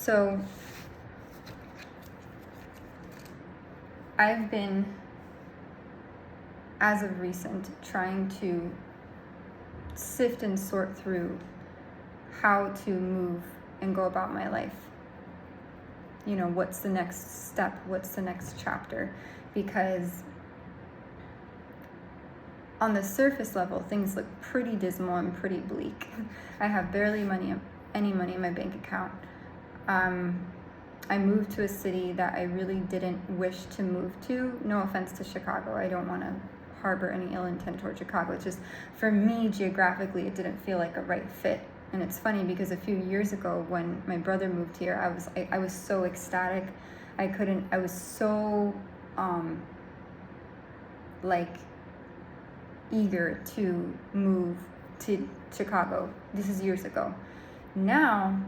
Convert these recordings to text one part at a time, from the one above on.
So I've been, as of recent, trying to sift and sort through how to move and go about my life. You know, what's the next step? What's the next chapter? Because on the surface level, things look pretty dismal and pretty bleak. I have barely any money in my bank account. I moved to a city that I really didn't wish to move to. No offense to Chicago. I don't want to harbor any ill intent toward Chicago. It's just, for me, geographically, it didn't feel like a right fit. And it's funny because a few years ago when my brother moved here, I was so ecstatic. I was so, eager to move to Chicago. This is years ago. Now,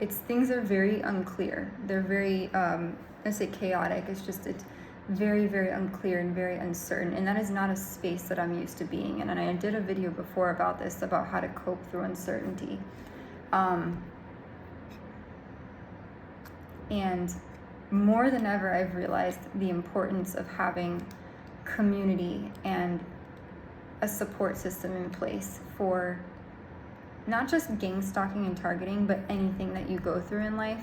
things are very unclear. They're very, I say chaotic. It's very, very unclear and very uncertain. And that is not a space that I'm used to being in. And I did a video before about this, about how to cope through uncertainty. And more than ever, I've realized the importance of having community and a support system in place for not just gangstalking and targeting, but anything that you go through in life.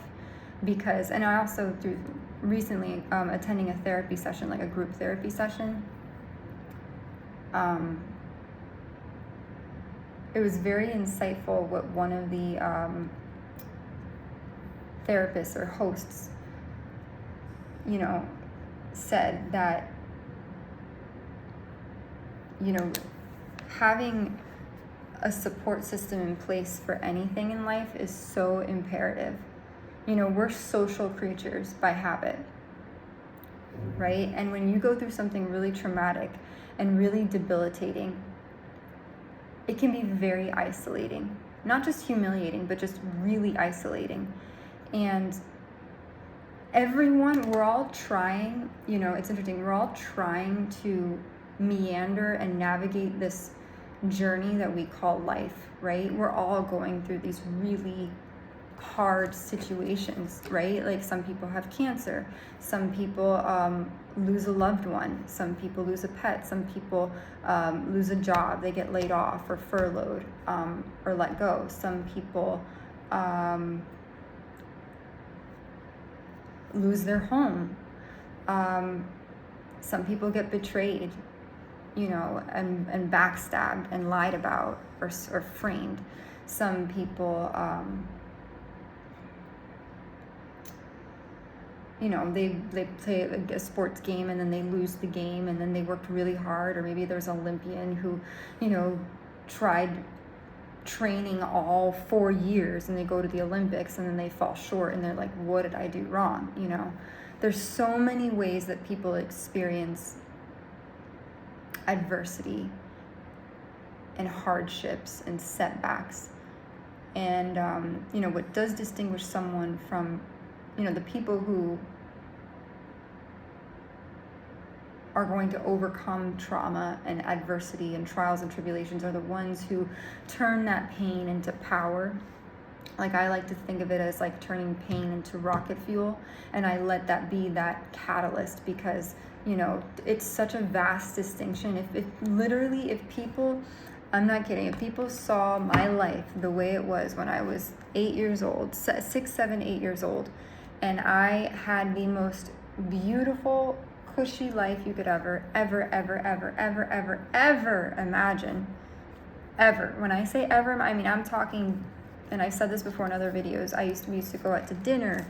Because, and I also recently attending a therapy session, like a group therapy session. It was very insightful what one of the therapists or hosts, said that, having a support system in place for anything in life is so imperative. We're social creatures by habit, right? And when you go through something really traumatic and really debilitating, it can be very isolating. Not just humiliating, but just really isolating. And we're all trying, it's interesting, we're all trying to meander and navigate this journey that we call life, right? We're all going through these really hard situations, right? Like some people have cancer, some people lose a loved one, some people lose a pet, some people lose a job, they get laid off or furloughed or let go. Some people lose their home. Some people get betrayed, and backstabbed and lied about or framed. Some people, they play a sports game and then they lose the game and then they worked really hard. Or maybe there's an Olympian who, tried training all 4 years and they go to the Olympics and then they fall short and they're like, what did I do wrong? There's so many ways that people experience adversity and hardships and setbacks. And what does distinguish someone from the people who are going to overcome trauma and adversity and trials and tribulations are the ones who turn that pain into power. Like, I like to think of it as like turning pain into rocket fuel, and I let that be that catalyst, because it's such a vast distinction. If people, I'm not kidding, if people saw my life the way it was when I was 8 years old, 6, 7, 8 years old, and I had the most beautiful, cushy life you could ever imagine. Ever. When I say ever, I mean, I'm talking, and I've said this before in other videos, we used to go out to dinner.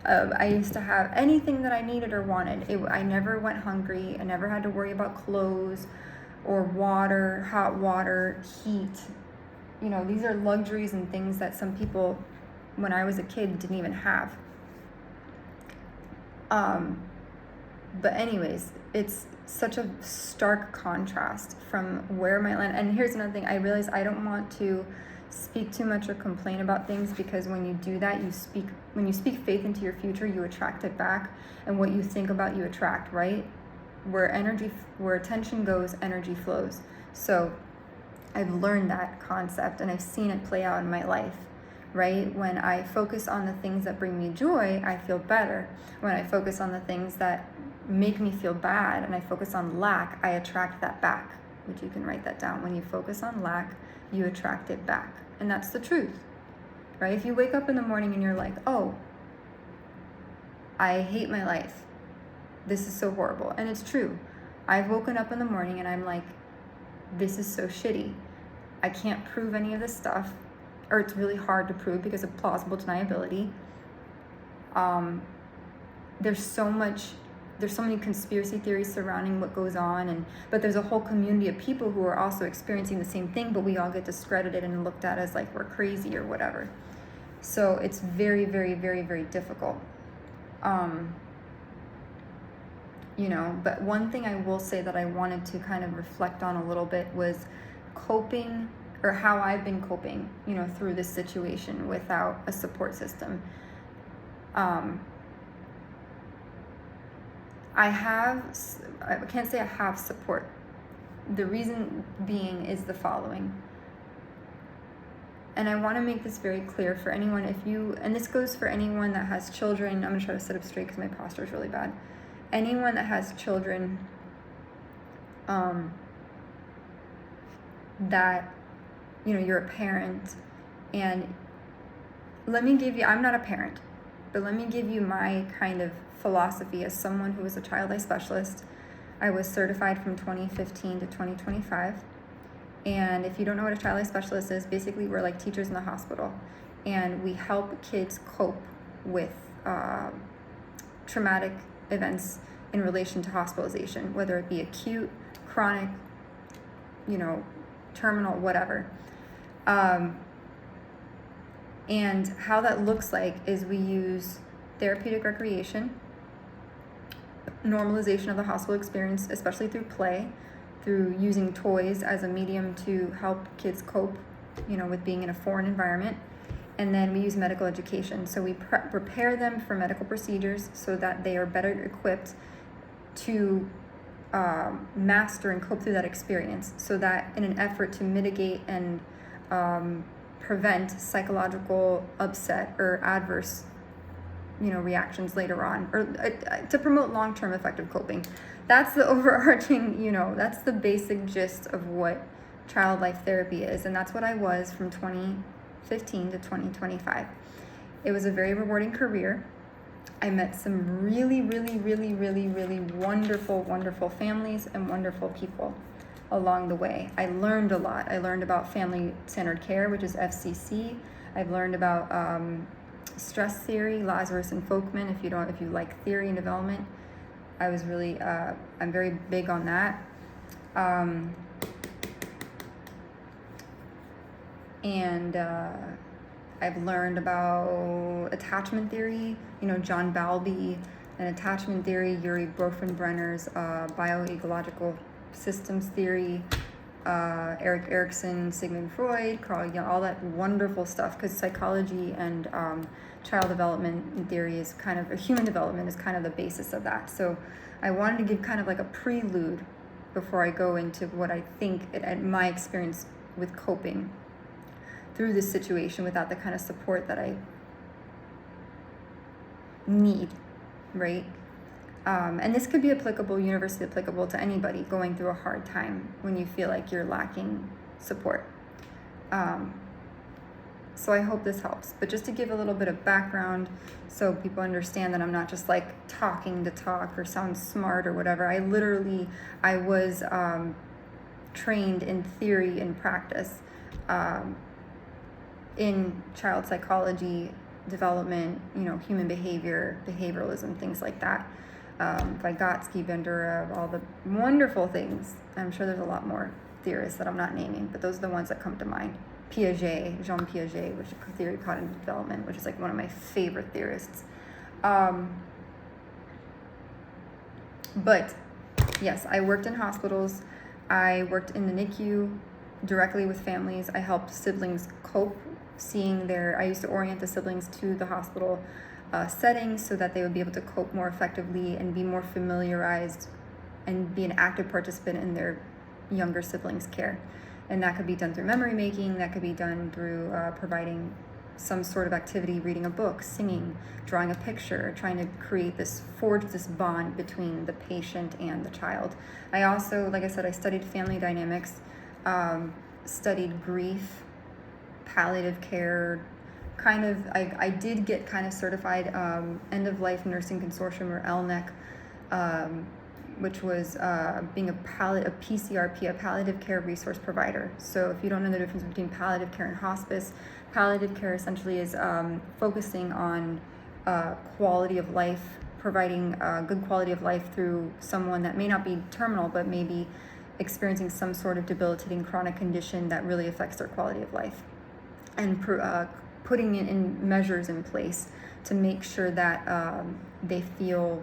I used to have anything that I needed or wanted. I never went hungry. I never had to worry about clothes or water, hot water, heat. These are luxuries and things that some people, when I was a kid, didn't even have. But anyways, it's such a stark contrast from where my land. And here's another thing. I realize I don't want to speak too much or complain about things, because when you do that, when you speak faith into your future, you attract it back, and what you think about, you attract, right? Where attention goes, energy flows. So I've learned that concept and I've seen it play out in my life, right? When I focus on the things that bring me joy, I feel better. When I focus on the things that make me feel bad and I focus on lack, I attract that back, which you can write that down. When you focus on lack, you attract it back. And that's the truth, right? If you wake up in the morning and you're like, oh, I hate my life. This is so horrible. And it's true. I've woken up in the morning and I'm like, this is so shitty. I can't prove any of this stuff, or it's really hard to prove because of plausible deniability. There's so many conspiracy theories surrounding what goes on, but there's a whole community of people who are also experiencing the same thing, but we all get discredited and looked at as like we're crazy or whatever. So it's very, very, very, very difficult. But one thing I will say that I wanted to kind of reflect on a little bit was coping, or how I've been coping, through this situation without a support system. I can't say I have support. The reason being is the following. And I want to make this very clear for anyone, and this goes for anyone that has children. I'm going to try to sit up straight because my posture is really bad. Anyone that has children, that, you're a parent, and I'm not a parent, but let me give you my kind of philosophy as someone who was a child life specialist. I was certified from 2015 to 2025. And if you don't know what a child life specialist is, basically we're like teachers in the hospital, and we help kids cope with traumatic events in relation to hospitalization, whether it be acute, chronic, terminal, whatever. And how that looks like is we use therapeutic recreation, normalization of the hospital experience, especially through play, through using toys as a medium to help kids cope, with being in a foreign environment. And then we use medical education. So we prepare them for medical procedures so that they are better equipped to master and cope through that experience, so that in an effort to mitigate and prevent psychological upset or adverse reactions later on, or to promote long-term effective coping. That's the overarching, that's the basic gist of what child life therapy is. And that's what I was from 2015 to 2025. It was a very rewarding career. I met some really, really, really, really, really wonderful, wonderful families and wonderful people along the way. I learned a lot. I learned about family-centered care, which is FCC. I've learned about stress theory, Lazarus and Folkman. If you like theory and development, I was really, I'm very big on that. I've learned about attachment theory, John Bowlby and attachment theory, Yuri Bronfenbrenner's bioecological systems theory, Erik Erikson, Sigmund Freud, Carl Jung, all that wonderful stuff, because psychology and child development theory is kind of, human development is kind of the basis of that. So I wanted to give kind of like a prelude before I go into what I think, my experience with coping through this situation without the kind of support that I need, right? And this could be universally applicable to anybody going through a hard time when you feel like you're lacking support. So I hope this helps. But just to give a little bit of background so people understand that I'm not just like talking to talk or sound smart or whatever. I was trained in theory and practice in child psychology, development, human behavior, behavioralism, things like that. Vygotsky, Bandura, all the wonderful things. I'm sure there's a lot more theorists that I'm not naming, but those are the ones that come to mind. Jean Piaget, which is theory of cognitive development, which is like one of my favorite theorists. But yes, I worked in hospitals. I worked in the NICU directly with families. I helped siblings cope, I used to orient the siblings to the hospital settings so that they would be able to cope more effectively and be more familiarized and be an active participant in their younger siblings' care. And that could be done through memory making, that could be done through providing some sort of activity, reading a book, singing, drawing a picture, trying to forge this bond between the patient and the child. I also, like I said, I studied family dynamics, studied grief, palliative care, I did get kind of certified end of life nursing consortium, or ELNEC, which was being a PCRP, a palliative care resource provider. So if you don't know the difference between palliative care and hospice, palliative care essentially is focusing on quality of life, providing good quality of life through someone that may not be terminal, but may be experiencing some sort of debilitating chronic condition that really affects their quality of life, and putting it in measures in place to make sure that they feel,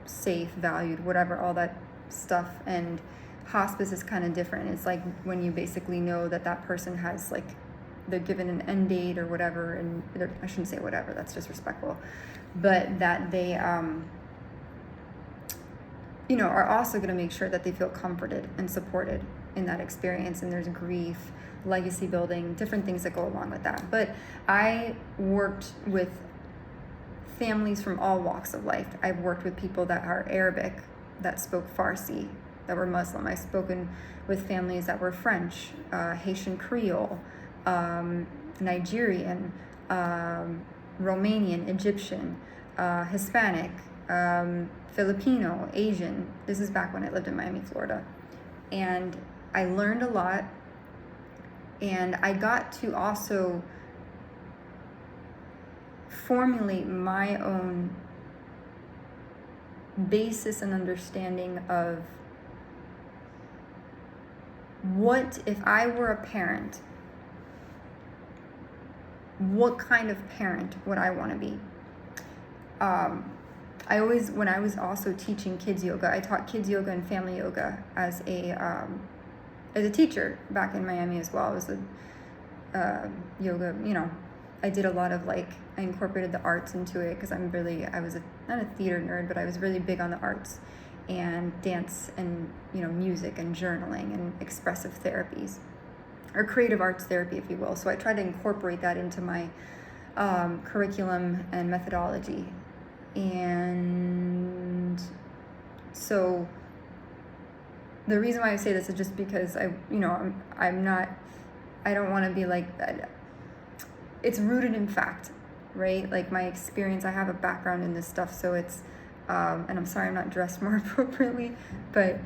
safe, valued, whatever, all that stuff. And hospice is kind of different. It's like when you basically know that person has, like, they're given an end date or whatever, and I shouldn't say whatever, that's disrespectful, but that they are also going to make sure that they feel comforted and supported in that experience. And there's grief, legacy building, different things that go along with that. But I worked with families from all walks of life. I've worked with people that are Arabic, that spoke Farsi, that were Muslim. I've spoken with families that were French, Haitian Creole, Nigerian, Romanian, Egyptian, Hispanic, Filipino, Asian. This is back when I lived in Miami, Florida. And I learned a lot, and I got to also formulate my own basis and understanding of what, if I were a parent, what kind of parent would I want to be? When I was also teaching kids yoga, I taught kids yoga and family yoga as a teacher back in Miami as well. I was a yoga, I did a lot of, I incorporated the arts into it, because I was not a theater nerd, but I was really big on the arts and dance and, music and journaling and expressive therapies, or creative arts therapy, if you will. So I tried to incorporate that into my curriculum and methodology. And so the reason why I say this is just because I don't want to be like that. It's rooted in fact, right? Like my experience, I have a background in this stuff, so it's, and I'm sorry I'm not dressed more appropriately, but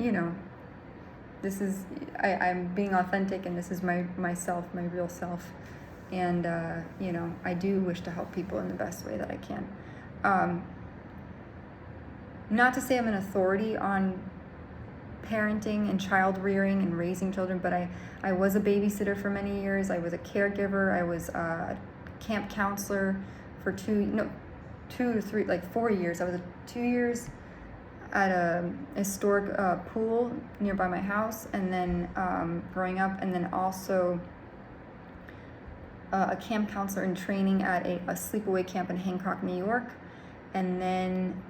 this is, I'm being authentic, and this is myself, my real self. And, I do wish to help people in the best way that I can. Not to say I'm an authority on parenting and child rearing and raising children, but I was a babysitter for many years. I was a caregiver. I was a camp counselor for 2 to 3, 4 years. I was 2 years at a historic pool nearby my house, and then growing up, and then also a camp counselor in training at a sleepaway camp in Hancock, New York, and then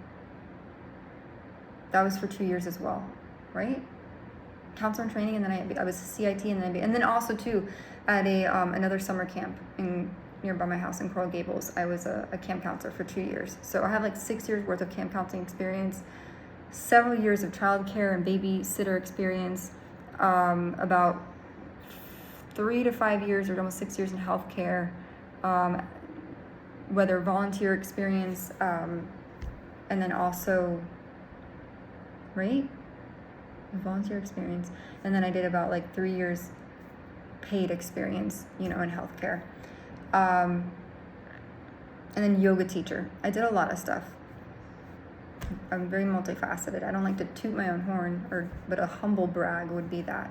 that was for 2 years as well, right? Counselor in training, and then I was CIT, and then also too at another summer camp nearby my house in Coral Gables. I was a camp counselor for 2 years. So I have 6 years worth of camp counseling experience, several years of childcare and babysitter experience, about 3 to 5 years or almost 6 years in healthcare, whether volunteer experience, and then also, right? Volunteer experience. And then I did about 3 years paid experience, in healthcare. And then yoga teacher. I did a lot of stuff. I'm very multifaceted. I don't like to toot my own horn, but a humble brag would be that.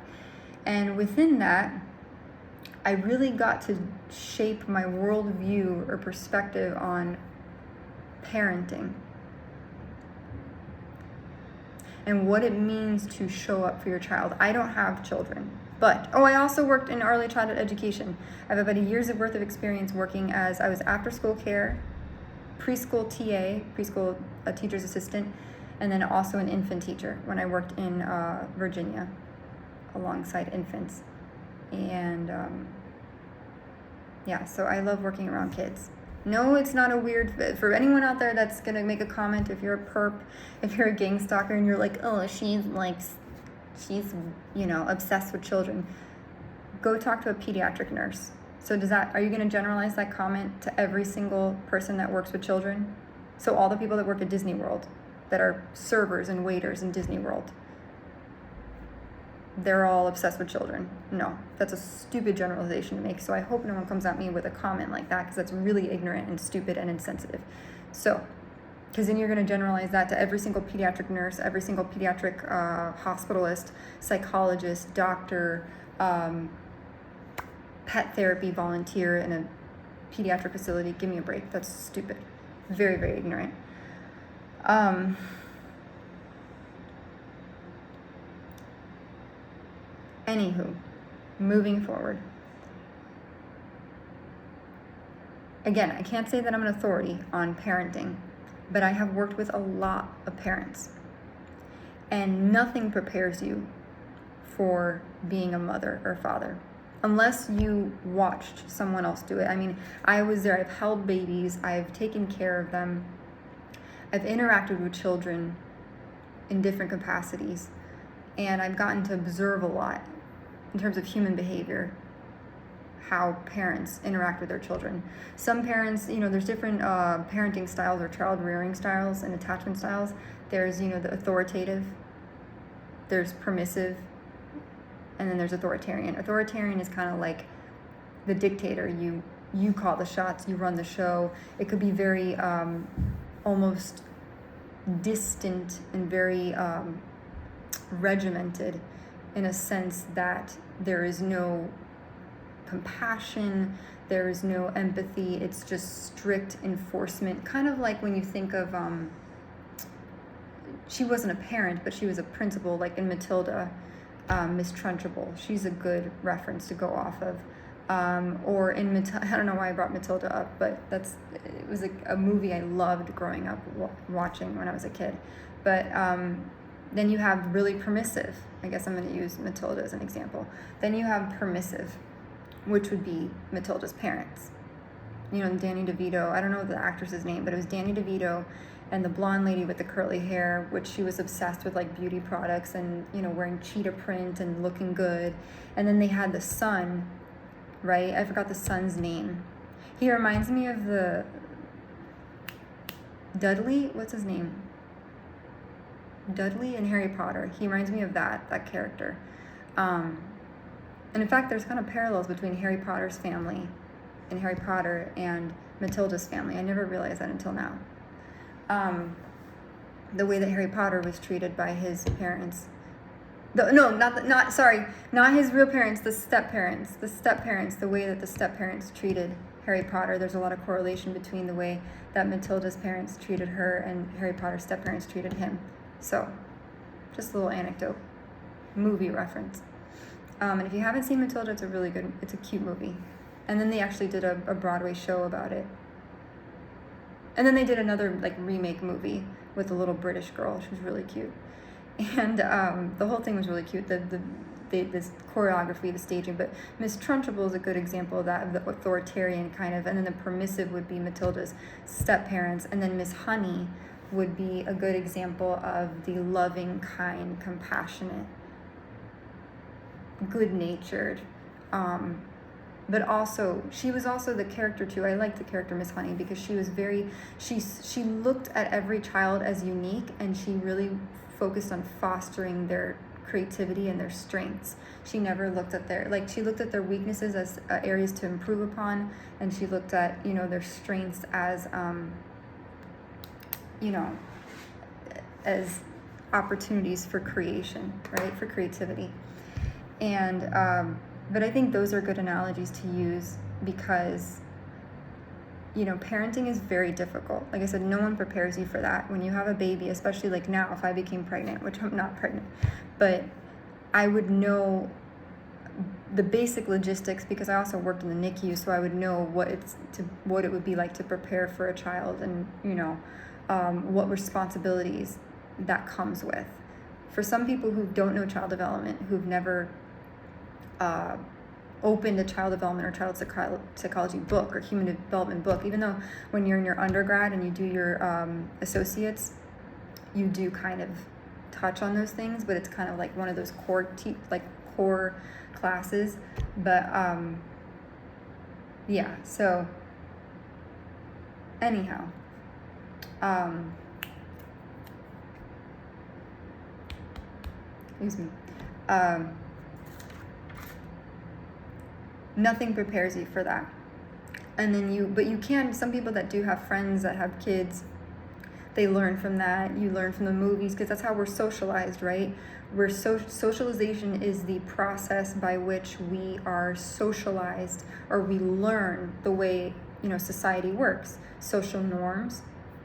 And within that, I really got to shape my worldview or perspective on parenting and what it means to show up for your child. I don't have children, but I also worked in early childhood education. I have about a year's worth of experience working I was after school care, preschool TA, preschool teacher's assistant, and then also an infant teacher when I worked in Virginia alongside infants. And Yeah, so I love working around kids. No, it's not a weird fit. For anyone out there that's going to make a comment, if you're a perp, if you're a gang stalker and you're like, oh, she's, obsessed with children, go talk to a pediatric nurse. So are you going to generalize that comment to every single person that works with children? So all the people that work at Disney World, that are servers and waiters in Disney World, they're all obsessed with children. No, that's a stupid generalization to make. So I hope no one comes at me with a comment like that, because that's really ignorant and stupid and insensitive. So, because then you're going to generalize that to every single pediatric nurse, every single pediatric hospitalist, psychologist, doctor, pet therapy volunteer in a pediatric facility. Give me a break. That's stupid. Very, very ignorant. Anywho, moving forward. Again, I can't say that I'm an authority on parenting, but I have worked with a lot of parents, and nothing prepares you for being a mother or father unless you watched someone else do it. I mean, I was there. I've held babies. I've taken care of them. I've interacted with children in different capacities, and I've gotten to observe a lot in terms of human behavior, how parents interact with their children. Some parents, there's different parenting styles or child rearing styles and attachment styles. There's, the authoritative, there's permissive, and then there's authoritarian. Authoritarian is kind of like the dictator. You call the shots, you run the show. It could be very almost distant and very regimented, in a sense that there is no compassion, there is no empathy. It's just strict enforcement. Kind of like when you think of, she wasn't a parent, but she was a principal, like in Matilda, Miss Trunchbull. She's a good reference to go off of. Or in I don't know why I brought Matilda up, but it was a movie I loved growing up watching when I was a kid. But then you have really permissive. I guess I'm going to use Matilda as an example. Then you have permissive, which would be Matilda's parents. Danny DeVito, I don't know the actress's name, but it was Danny DeVito and the blonde lady with the curly hair, which she was obsessed with, like beauty products and, wearing cheetah print and looking good. And then they had the son, right? I forgot the son's name. He reminds me of the Dudley, what's his name? Dudley in Harry Potter. He reminds me of that character. And in fact, there's kind of parallels between Harry Potter's family and Harry Potter and Matilda's family. I never realized that until now. The way that Harry Potter was treated by his parents. Not his real parents, the step-parents. The way that the step-parents treated Harry Potter. There's a lot of correlation between the way that Matilda's parents treated her and Harry Potter's step-parents treated him. So, just a little anecdote, movie reference. And if you haven't seen Matilda, it's a cute movie. And then they actually did a Broadway show about it. And then they did another remake movie with a little British girl. She was really cute. And the whole thing was really cute. This choreography, the staging. But Miss Trunchbull is a good example of that, of the authoritarian kind of. And then the permissive would be Matilda's step-parents. And then Miss Honey would be a good example of the loving, kind, compassionate, good-natured, but also she was also the character too. I liked the character Miss Honey because she was she looked at every child as unique, and she really focused on fostering their creativity and their strengths. She never looked at she looked at their weaknesses as areas to improve upon, and she looked at their strengths as as opportunities for creation, right? For creativity. And, but I think those are good analogies to use because, parenting is very difficult. Like I said, no one prepares you for that. When you have a baby, especially like now, if I became pregnant, which I'm not pregnant, but I would know the basic logistics because I also worked in the NICU, so I would know what it would be like to prepare for a child and, what responsibilities that comes with. For some people who don't know child development, who've never opened a child development or child psychology book or human development book, even though when you're in your undergrad and you do your associates, you do kind of touch on those things, but it's kind of like one of those core classes. But yeah, so anyhow, excuse me. Nothing prepares you for that. And then but you can, some people that do have friends that have kids, they learn from that. You learn from the movies, because that's how we're socialized, right? Socialization is the process by which we are socialized, or we learn the way, society works. Social norms,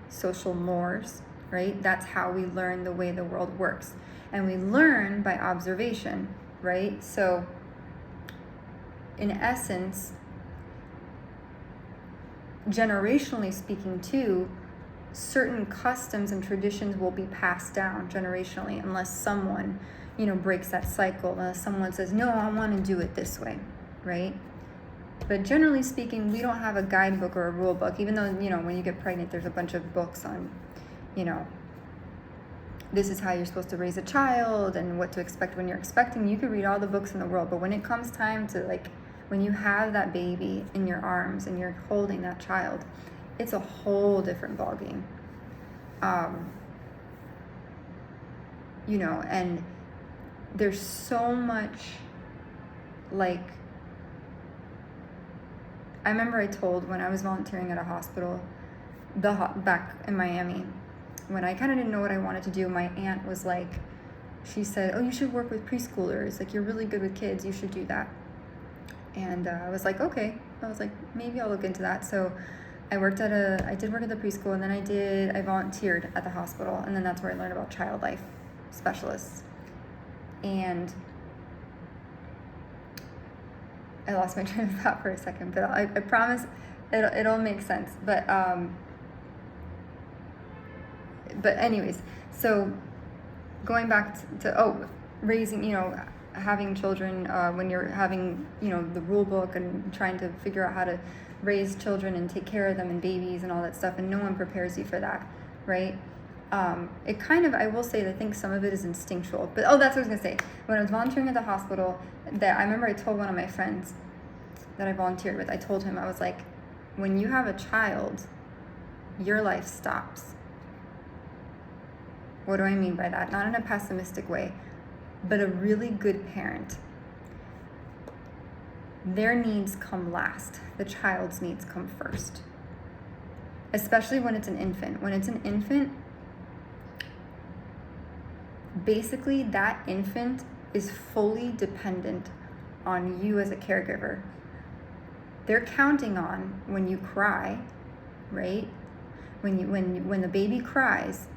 social mores, right? That's how we learn the way the world works. And we learn by observation, right? So in essence, generationally speaking too, certain customs and traditions will be passed down generationally unless someone, breaks that cycle, unless someone says, no, I want to do it this way, right? But generally speaking, we don't have a guidebook or a rule book, even though, when you get pregnant, there's a bunch of books on, this is how you're supposed to raise a child and what to expect when you're expecting. You could read all the books in the world, but when it comes time to when you have that baby in your arms and you're holding that child, it's a whole different ballgame. And there's so much, I remember I told when I was volunteering at a hospital back in Miami, when I kind of didn't know what I wanted to do, my aunt was she said, oh, you should work with preschoolers. You're really good with kids. You should do that. And I was like, okay. I was like, maybe I'll look into that. So I did work at the preschool, and then I volunteered at the hospital, and then that's where I learned about child life specialists. And I lost my train of thought for a second, but I promise it'll make sense. But anyways, so going back to raising, having children, when you're having, the rule book and trying to figure out how to raise children and take care of them and babies and all that stuff, and no one prepares you for that, right? It kind of, I will say that I think some of it is instinctual, but that's what I was gonna say. When I was volunteering at the hospital, I remember I told one of my friends that I volunteered with, I told him, I was like, when you have a child, your life stops. What do I mean by that? Not in a pessimistic way, but a really good parent, their needs come last. The child's needs come first. Especially when it's an infant. When it's an infant, basically that infant is fully dependent on you as a caregiver. They're counting on when you cry, right? When the baby cries,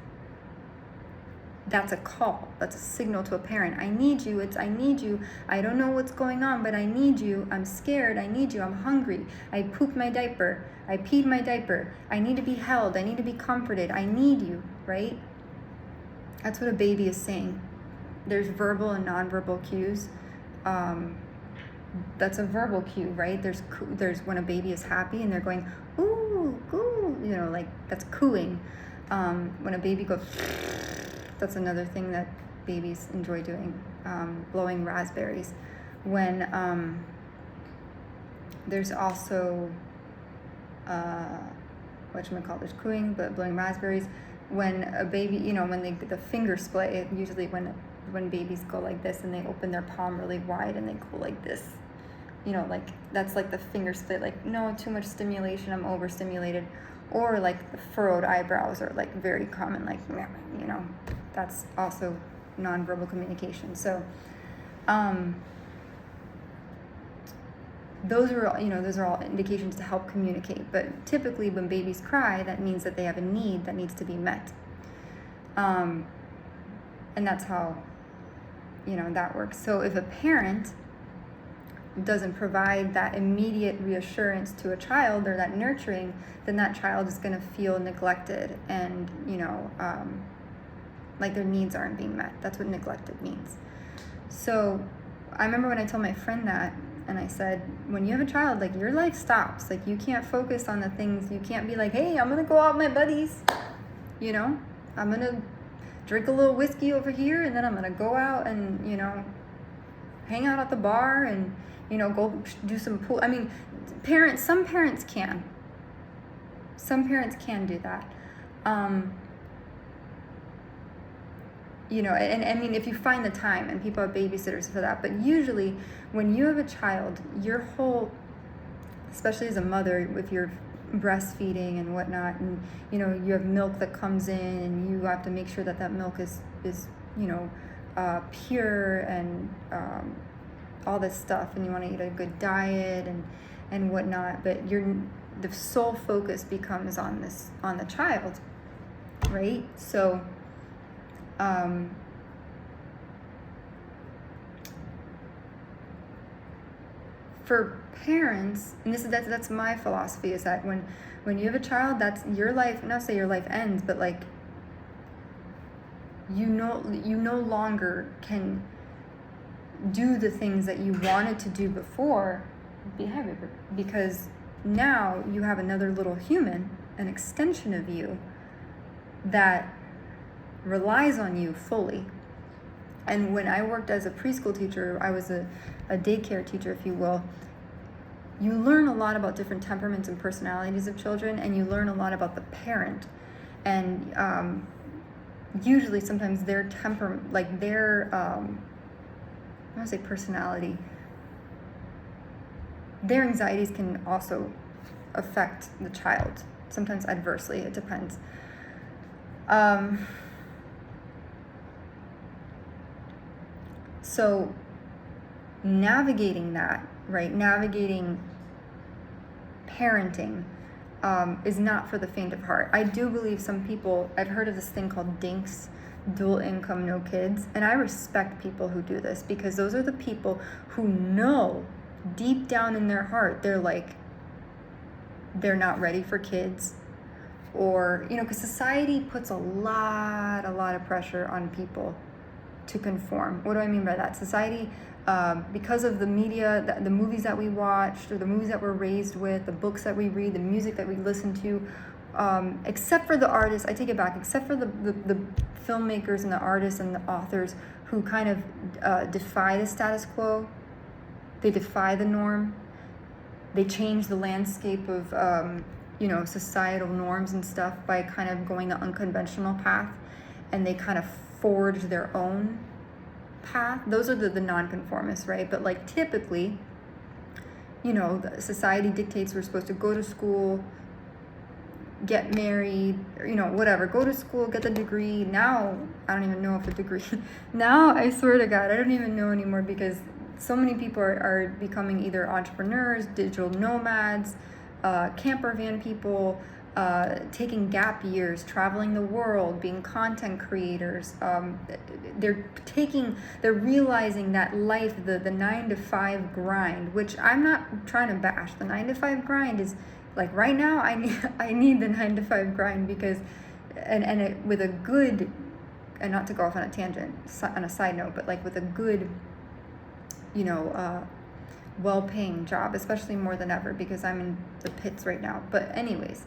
that's a call. That's a signal to a parent. I need you. I need you. I don't know what's going on, but I need you. I'm scared. I need you. I'm hungry. I pooped my diaper. I peed my diaper. I need to be held. I need to be comforted. I need you, right? That's what a baby is saying. There's verbal and nonverbal cues. That's a verbal cue, right? There's when a baby is happy and they're going, ooh, ooh, that's cooing. When a baby goes, that's another thing that babies enjoy doing, blowing raspberries. When there's also, there's cooing, but blowing raspberries. When a baby, when the finger splay, usually when babies go like this and they open their palm really wide and they go like this, that's the finger split, no, too much stimulation, I'm overstimulated. Or the furrowed eyebrows are very common, that's also nonverbal communication. So those are all indications to help communicate. But typically when babies cry, that means that they have a need that needs to be met. And that's how that works. So if a parent doesn't provide that immediate reassurance to a child, or that nurturing, then that child is going to feel neglected and their needs aren't being met. That's what neglected means. So I remember when I told my friend that, and I said, when you have a child, like, your life stops. Like, you can't focus on the things, you can't be like, hey, I'm gonna go out with my buddies, you know, I'm gonna drink a little whiskey over here, and then I'm gonna go out and, you know, hang out at the bar and, you know, go do some pool. I mean, some parents can do that. You know, and I mean, if you find the time, and people have babysitters for that, but usually when you have a child, your whole, especially as a mother, if you're breastfeeding and whatnot, and, you know, you have milk that comes in, and you have to make sure that milk is you know, pure, and all this stuff, and you want to eat a good diet and whatnot, but the sole focus becomes on the child, right? So for parents, and that's my philosophy, is that when you have a child, that's your life. Not say your life ends, but like, you no longer can do the things that you wanted to do before, because now you have another little human, an extension of you, that relies on you fully. And when I worked as a preschool teacher, I was a daycare teacher, if you will, you learn a lot about different temperaments and personalities of children, and you learn a lot about the parent. And usually sometimes their temperament, like their, I want to say personality, their anxieties can also affect the child, sometimes adversely, it depends. So navigating that, right? Navigating parenting is not for the faint of heart. I do believe some people, I've heard of this thing called DINKs, dual income, no kids. And I respect people who do this, because those are the people who know deep down in their heart, they're like, they're not ready for kids. Or, you know, because society puts a lot of pressure on people to conform. What do I mean by that? Society, because of the media, the movies that we watched, or the movies that we're raised with, the books that we read, the music that we listen to, except for the artists, I take it back, except for the filmmakers and the artists and the authors who kind of defy the status quo, they defy the norm, they change the landscape of you know, societal norms and stuff by kind of going the unconventional path, and they kind of forge their own path. Those are the nonconformists, right? But like, typically, you know, society dictates we're supposed to go to school, get married, or, you know, whatever, go to school, get the degree. Now, I don't even know if a degree, now I swear to God, I don't even know anymore, because so many people are becoming either entrepreneurs, digital nomads, camper van people, taking gap years, traveling the world, being content creators. They're realizing that life, the 9-to-5 grind, which I'm not trying to bash. The 9-to-5 grind is like, right now I need the 9-to-5 grind, because, and it, with a good, and not to go off on a tangent, on a side note, but like with a good, you know, well-paying job, especially more than ever, because I'm in the pits right now. But anyways,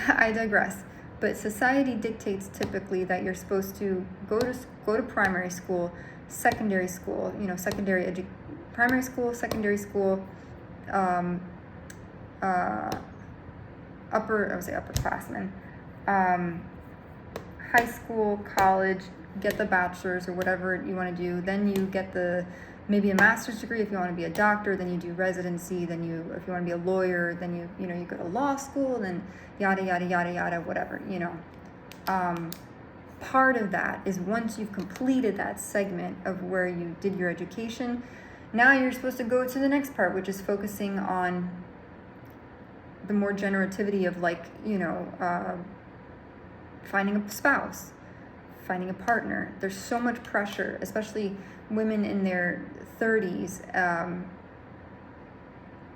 I digress. But society dictates typically that you're supposed to go to primary school, secondary school, you know, primary school, secondary school, upperclassmen, high school, college, get the bachelor's or whatever you want to do. Then you get maybe a master's degree if you want to be a doctor. Then you do residency. Then if you want to be a lawyer, then you go to law school. Then yada yada yada yada, whatever, you know. Part of that is, once you've completed that segment of where you did your education, now you're supposed to go to the next part, which is focusing on the more generativity of, like, you know, finding a spouse, finding a partner. There's so much pressure, especially women in their 30s,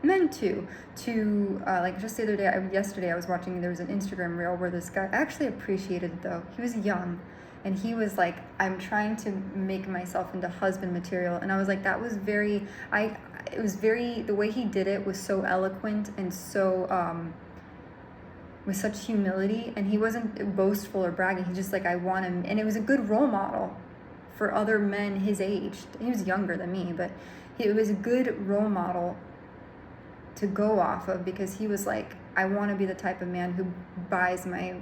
men too, to like, just the other day, yesterday I was watching, there was an Instagram reel where this guy, I actually appreciated it though, he was young, And he was like, I'm trying to make myself into husband material. And I was like, that was very, it was very, the way he did it was so eloquent and so, with such humility. And he wasn't boastful or bragging. He just like, I want him. And it was a good role model for other men his age. He was younger than me, but it was a good role model to go off of, because he was like, I want to be the type of man who buys my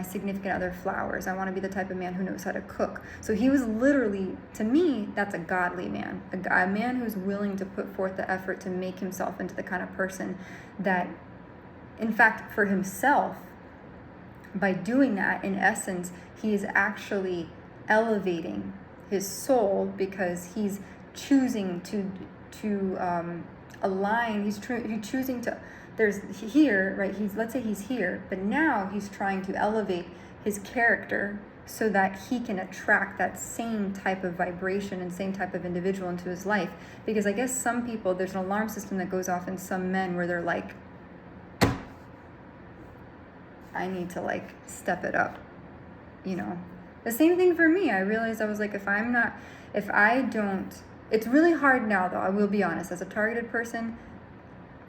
significant other flowers. I want to be the type of man who knows how to cook. So he was literally, to me, that's a godly man, a man who's willing to put forth the effort to make himself into the kind of person that, in fact, for himself, by doing that, in essence, he is actually elevating his soul, because he's choosing to align. He's choosing to. There's here, right? Let's say he's here, but now he's trying to elevate his character so that he can attract that same type of vibration and same type of individual into his life. Because I guess some people, there's an alarm system that goes off in some men where they're like, I need to like step it up, you know. The same thing for me. I realized I was like, if I don't, it's really hard now though, I will be honest, as a targeted person,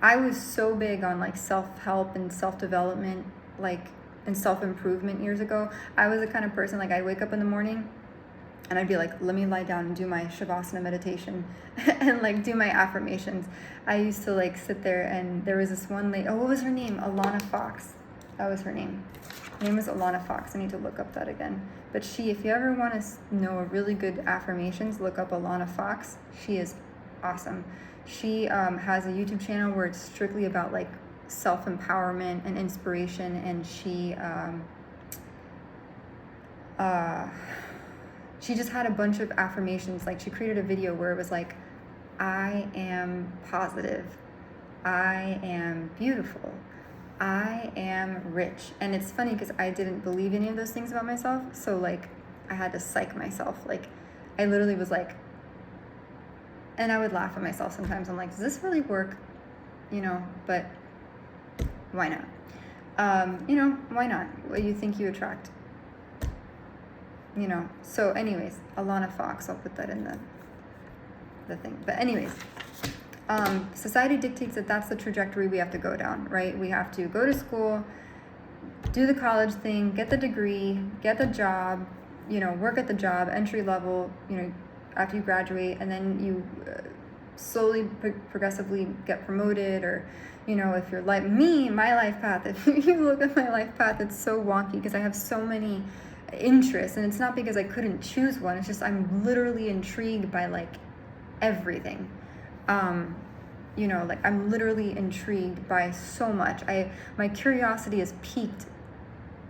I was so big on like self-help and self-development, like, and self-improvement years ago. I was the kind of person, like, I'd wake up in the morning and I'd be like, let me lie down and do my Shavasana meditation and like do my affirmations. I used to like sit there, and there was this one lady, what was her name? Alana Fox. That was her name. Her name was Alana Fox. I need to look up that again. But if you ever want to know a really good affirmations, look up Alana Fox. She is awesome. She has a YouTube channel where it's strictly about like self-empowerment and inspiration, and she just had a bunch of affirmations. Like, she created a video where it was like, I am positive, I am beautiful, I am rich. And it's funny because I didn't believe any of those things about myself, so like I had to psych myself. Like, I literally was like, and I would laugh at myself sometimes. I'm like, does this really work? You know, but why not? You know, why not? What you think you attract. You know, so anyways, Alana Fox, I'll put that in the thing. But anyways, society dictates that that's the trajectory we have to go down, right? We have to go to school, do the college thing, get the degree, get the job, you know, work at the job, entry level, you know, after you graduate, and then you slowly, progressively get promoted. Or, you know, if you're like me, my life path, if you look at my life path, it's so wonky because I have so many interests, and it's not because I couldn't choose one, it's just I'm literally intrigued by like everything. You know, like I'm literally intrigued by so much. My curiosity is piqued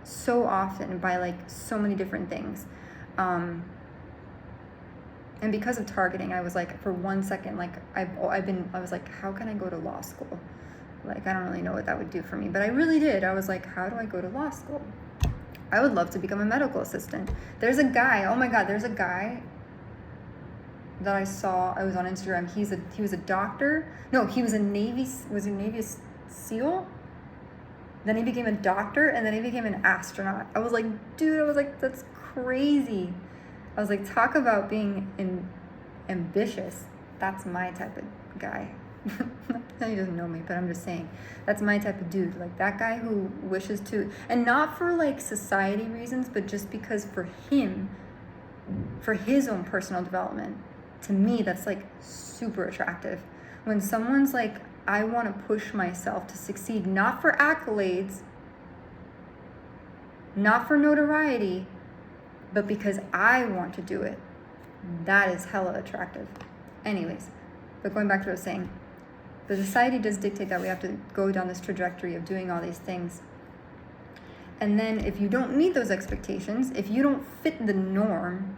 so often by like so many different things. And because of targeting, I was like, for 1 second, like I was like, how can I go to law school? Like, I don't really know what that would do for me, but I really did. I was like, how do I go to law school? I would love to become a medical assistant. There's a guy, oh my God, there's a guy that I saw, I was on Instagram. He was a doctor. No, he was a Navy SEAL? Then he became a doctor, and then he became an astronaut. I was like, dude, that's crazy. I was like, talk about being ambitious. That's my type of guy. He doesn't know me, but I'm just saying, that's my type of dude. Like, that guy who wishes to, and not for like society reasons, but just because for him, for his own personal development. To me, that's like super attractive. When someone's like, I want to push myself to succeed, not for accolades, not for notoriety, but because I want to do it. That is hella attractive. Anyways, but going back to what I was saying, the society does dictate that we have to go down this trajectory of doing all these things. And then if you don't meet those expectations, if you don't fit the norm,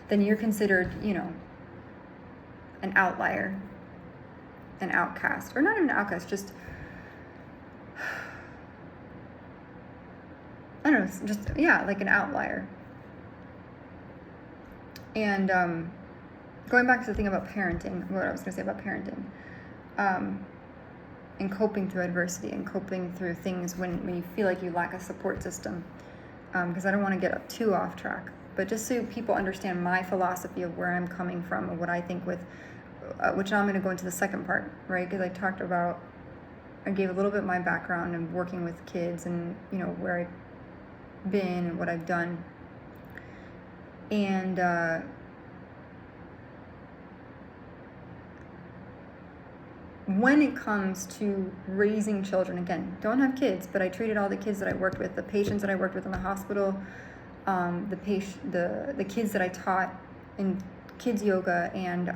then you're considered, you know, an outlier, an outcast, or not even an outcast, just, I don't know, just, yeah, like an outlier. And going back to the thing about parenting, what I was going to say about parenting, and coping through adversity and coping through things when you feel like you lack a support system. because I don't want to get too off track. But just so people understand my philosophy of where I'm coming from and what I think with, which now I'm going to go into the second part, right? Because I gave a little bit of my background and working with kids and, where I've been and what I've done. And when it comes to raising children, again, don't have kids, but I treated all the kids that I worked with, the patients that I worked with in the hospital, the kids that I taught in kids yoga and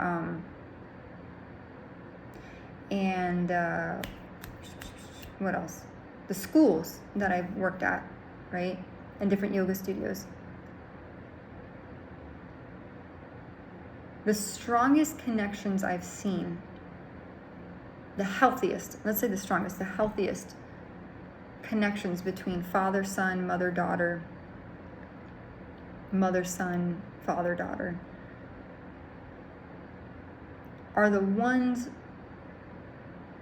what else? The schools that I've worked at, right? And different yoga studios. The strongest connections I've seen, the healthiest connections between father, son, mother, daughter, mother, son, father, daughter, are the ones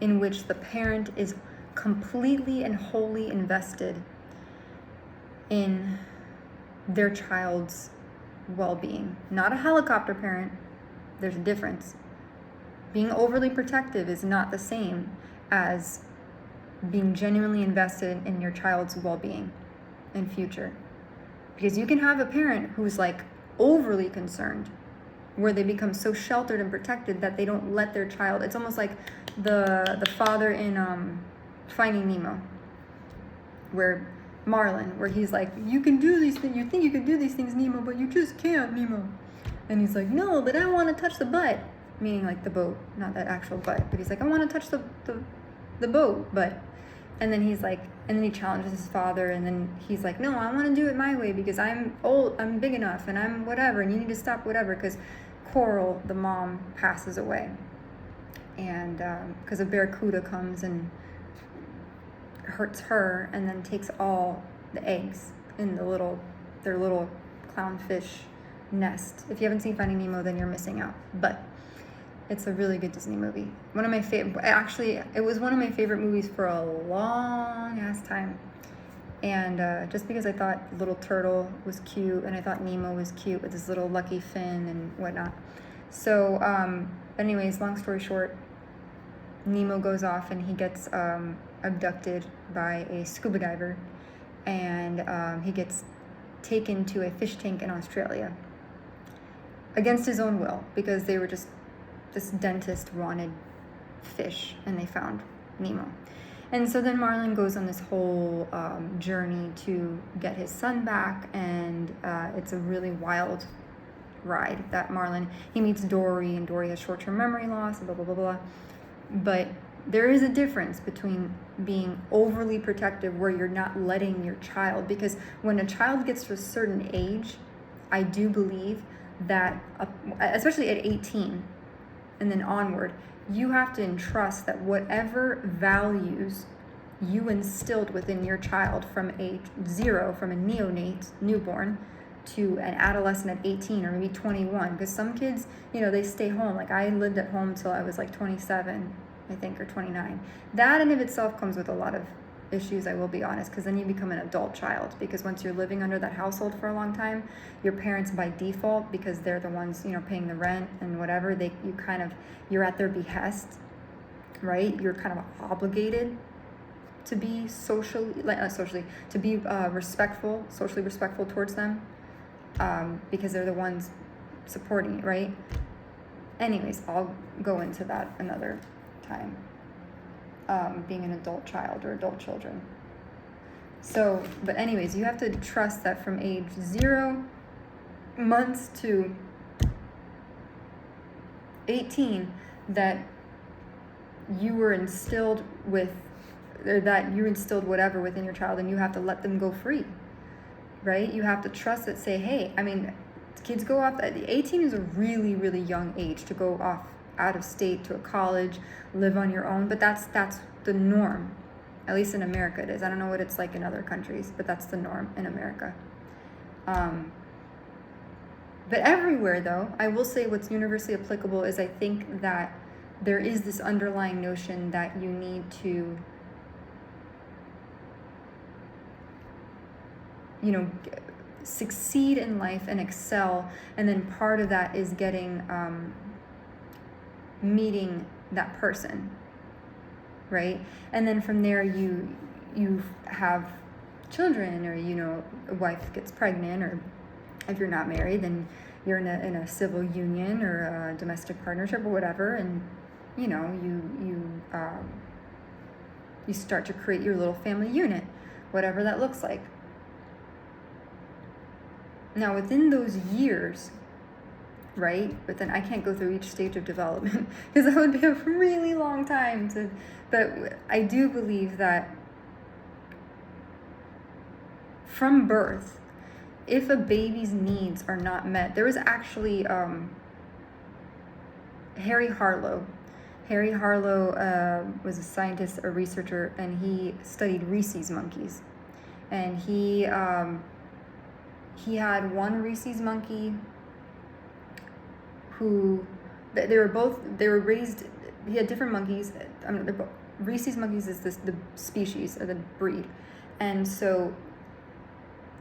in which the parent is completely and wholly invested in their child's well-being. Not a helicopter parent. There's a difference. Being overly protective is not the same as being genuinely invested in your child's well-being and future. Because you can have a parent who's like overly concerned, where they become so sheltered and protected that they don't let their child. It's almost like the father in Finding Nemo, where Marlin, where he's like, you can do these things, you think you can do these things, Nemo, but you just can't, Nemo. And he's like, no, but I want to touch the butt, meaning like the boat, not that actual butt, but he's like, I want to touch the boat, but, and then he's like, and then he challenges his father, and then he's like, no, I want to do it my way because I'm old, I'm big enough, and I'm whatever, and you need to stop whatever, because Coral, the mom, passes away, and because a barracuda comes and hurts her, and then takes all the eggs in their little clownfish nest. If you haven't seen Finding Nemo, then you're missing out. But it's a really good Disney movie. One of my favorite. Actually, it was one of my favorite movies for a long ass time. And just because I thought Little Turtle was cute, and I thought Nemo was cute with his little lucky fin and whatnot. So, anyways, long story short, Nemo goes off and he gets abducted by a scuba diver, and he gets taken to a fish tank in Australia against his own will, because they were just, this dentist wanted fish and they found Nemo. And so then Marlin goes on this whole journey to get his son back, and it's a really wild ride that Marlin, he meets Dory, and Dory has short-term memory loss, blah, blah, blah, blah. But there is a difference between being overly protective, where you're not letting your child, because when a child gets to a certain age, I do believe that, especially at 18 and then onward, you have to entrust that whatever values you instilled within your child from age 0, from a neonate, newborn, to an adolescent at 18 or maybe 21, because some kids, they stay home. Like I lived at home till I was like 27, I think, or 29. That in of itself comes with a lot of issues, I will be honest, because then you become an adult child, because once you're living under that household for a long time, your parents by default, because they're the ones, paying the rent and whatever, you're at their behest, right? You're kind of obligated to be socially, respectful, socially respectful towards them, because they're the ones supporting it, right? Anyways, I'll go into that another time. Being an adult child or adult children. So, but anyways, you have to trust that from age 0 months to 18, that you were instilled with, or that you instilled whatever within your child, and you have to let them go free, right? You have to trust that, say, hey, kids go off, 18 is a really, really young age to go off out of state to a college, live on your own, but that's the norm. At least in America it is. I don't know what it's like in other countries, but that's the norm in America. But everywhere, though, I will say what's universally applicable is I think that there is this underlying notion that you need to succeed in life and excel, and then part of that is getting meeting that person, right? And then from there you have children, or a wife gets pregnant, or if you're not married, then you're in a civil union or a domestic partnership or whatever, and you start to create your little family unit, whatever that looks like. Now, within those years, right? But then I can't go through each stage of development because that would be a really long time but I do believe that from birth, if a baby's needs are not met, there was actually Harry Harlow. Harry Harlow was a scientist, a researcher, and he studied rhesus monkeys. And he had one rhesus monkey who, they were raised, he had different monkeys. Rhesus monkeys is the species or the breed. And so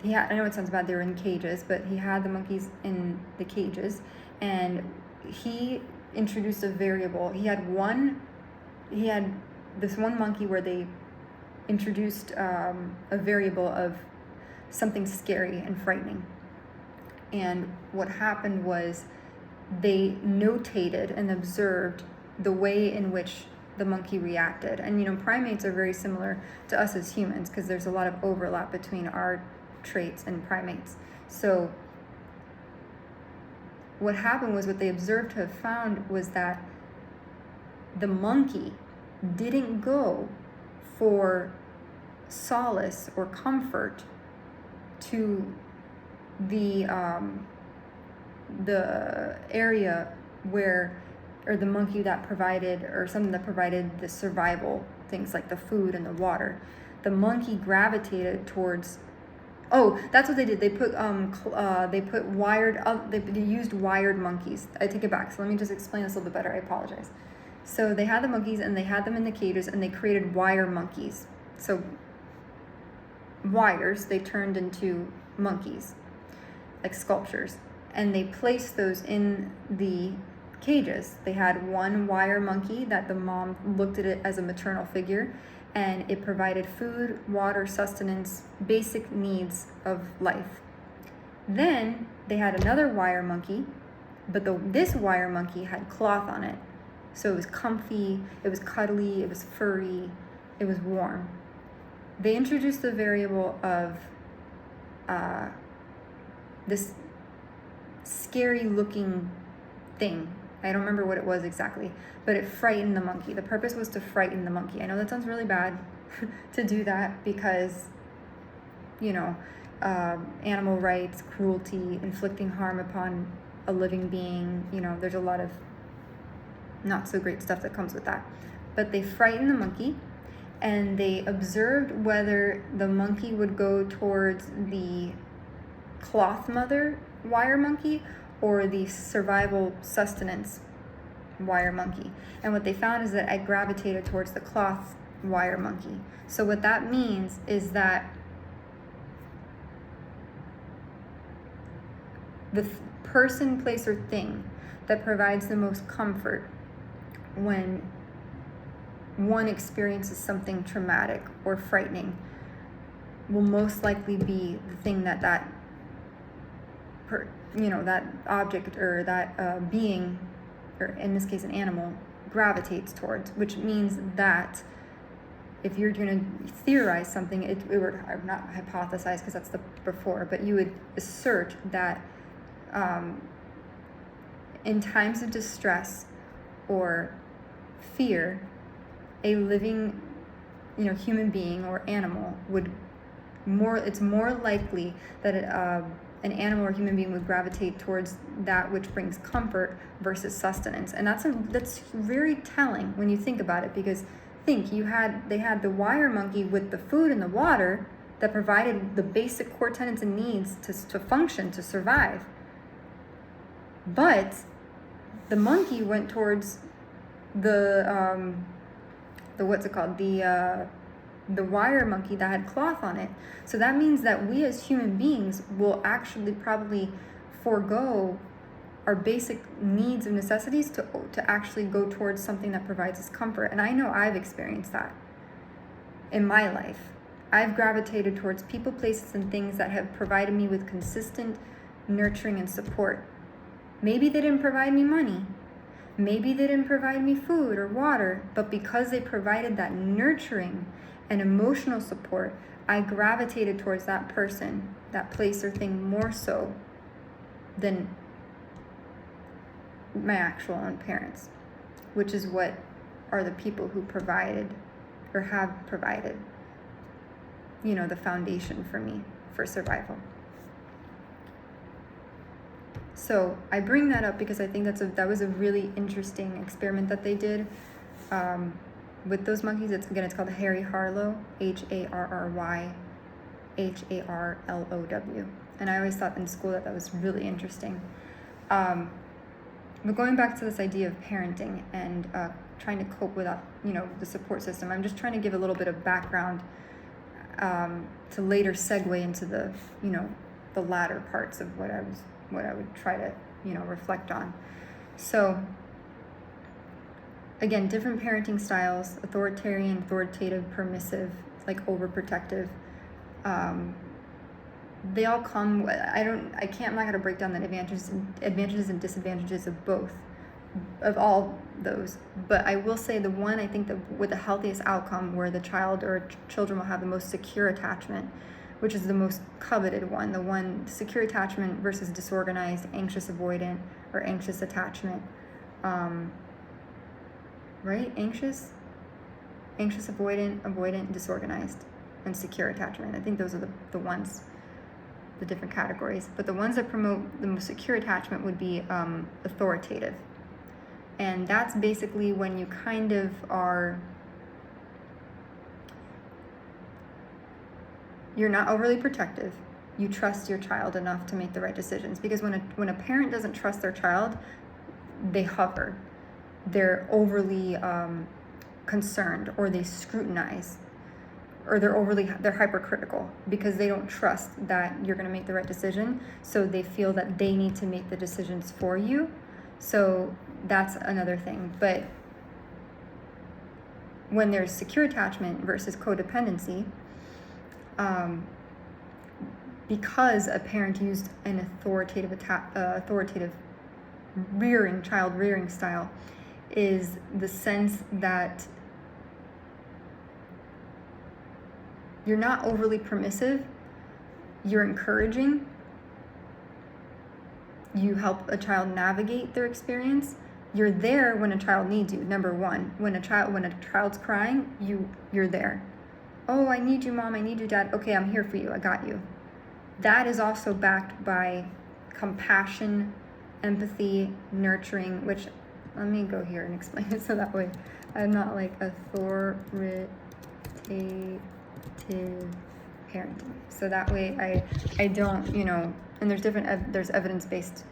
I know it sounds bad, they were in cages, but he had the monkeys in the cages, and he introduced a variable. He had this one monkey where they introduced a variable of something scary and frightening. And what happened was they notated and observed the way in which the monkey reacted. And primates are very similar to us as humans because there's a lot of overlap between our traits and primates. So what happened was, what they observed to have found was that the monkey didn't go for solace or comfort to the area or the monkey that provided, or something that provided the survival things like the food and the water. The monkey gravitated towards, that's what they did. They put they used wired monkeys. I take it back. So let me just explain this a little bit better. I apologize. So they had the monkeys and they had them in the cages, and they created wire monkeys. So wires, they turned into monkeys, like sculptures, and they placed those in the cages. They had one wire monkey that the mom looked at it as a maternal figure, and it provided food, water, sustenance, basic needs of life. Then they had another wire monkey, but this wire monkey had cloth on it. So it was comfy, it was cuddly, it was furry, it was warm. They introduced the variable of this scary looking thing. I don't remember what it was exactly, but it frightened the monkey. The purpose was to frighten the monkey. I know that sounds really bad to do that because, animal rights, cruelty, inflicting harm upon a living being, there's a lot of not so great stuff that comes with that. But they frightened the monkey, and they observed whether the monkey would go towards the cloth mother wire monkey or the survival sustenance wire monkey. And what they found is that I gravitated towards the cloth wire monkey. So what that means is that the person, place, or thing that provides the most comfort when one experiences something traumatic or frightening will most likely be the thing that object or that being, or in this case an animal, gravitates towards, which means that if you're going to theorize something, it would not hypothesize because that's the before, but you would assert that in times of distress or fear, a living, human being or animal it's more likely that an animal or human being would gravitate towards that which brings comfort versus sustenance. And that's very telling when you think about it, because they had the wire monkey with the food and the water that provided the basic core tenets and needs to function, to survive. But the monkey went towards the what's it called? The the wire monkey that had cloth on it. So that means that we as human beings will actually probably forego our basic needs and necessities to actually go towards something that provides us comfort. And I know I've experienced that in my life. I've gravitated towards people, places, and things that have provided me with consistent nurturing and support. Maybe they didn't provide me money. Maybe they didn't provide me food or water, but because they provided that nurturing and emotional support, I gravitated towards that person, that place or thing more so than my actual own parents, which is what are the people who provided or have provided, the foundation for me for survival. So I bring that up because I think that was a really interesting experiment that they did with those monkeys. It's called Harry Harlow, Harry Harlow. And I always thought in school that was really interesting. But going back to this idea of parenting and trying to cope without, the support system, I'm just trying to give a little bit of background to later segue into the, the latter parts of what I would try to, reflect on. So again, different parenting styles: authoritarian, authoritative, permissive, like overprotective. They all come. I'm not going to break down the advantages and disadvantages of all those. But I will say the one I think that with the healthiest outcome, where the child or children will have the most secure attachment, which is the most coveted one, the one secure attachment versus disorganized, anxious avoidant, or anxious attachment. Right? Anxious, avoidant, disorganized, and secure attachment. I think those are the ones, the different categories. But the ones that promote the most secure attachment would be authoritative. And that's basically when you kind of are, you're not overly protective. You trust your child enough to make the right decisions. Because when a parent doesn't trust their child, they hover. They're overly concerned, or they scrutinize, or they're hypercritical because they don't trust that you're going to make the right decision. So they feel that they need to make the decisions for you. So that's another thing. But when there's secure attachment versus codependency, because a parent used an authoritative child rearing style, is the sense that you're not overly permissive, you're encouraging, you help a child navigate their experience, you're there when a child needs you. Number one, when a child's crying, you're there. Oh, I need you, Mom, I need you, Dad. Okay, I'm here for you, I got you. That is also backed by compassion, empathy, nurturing, which, let me go here and explain it so that way I'm not like authoritative parenting. So that way I don't, and there's evidence-based,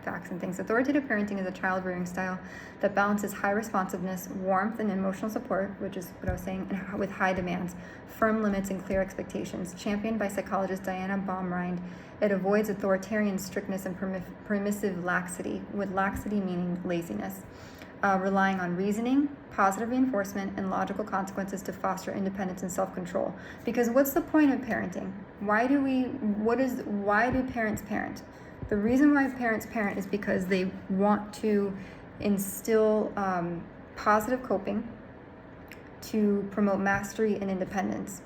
facts and things. Authoritative parenting is a child rearing style that balances high responsiveness, warmth, and emotional support, which is what I was saying, and with high demands, firm limits, and clear expectations. Championed by psychologist Diana Baumrind, it avoids authoritarian strictness and permissive laxity, with laxity meaning laziness, relying on reasoning, positive reinforcement, and logical consequences to foster independence and self-control. Because what's the point of parenting? Why do parents parent? The reason why parents parent is because they want to instill positive coping, to promote mastery and independence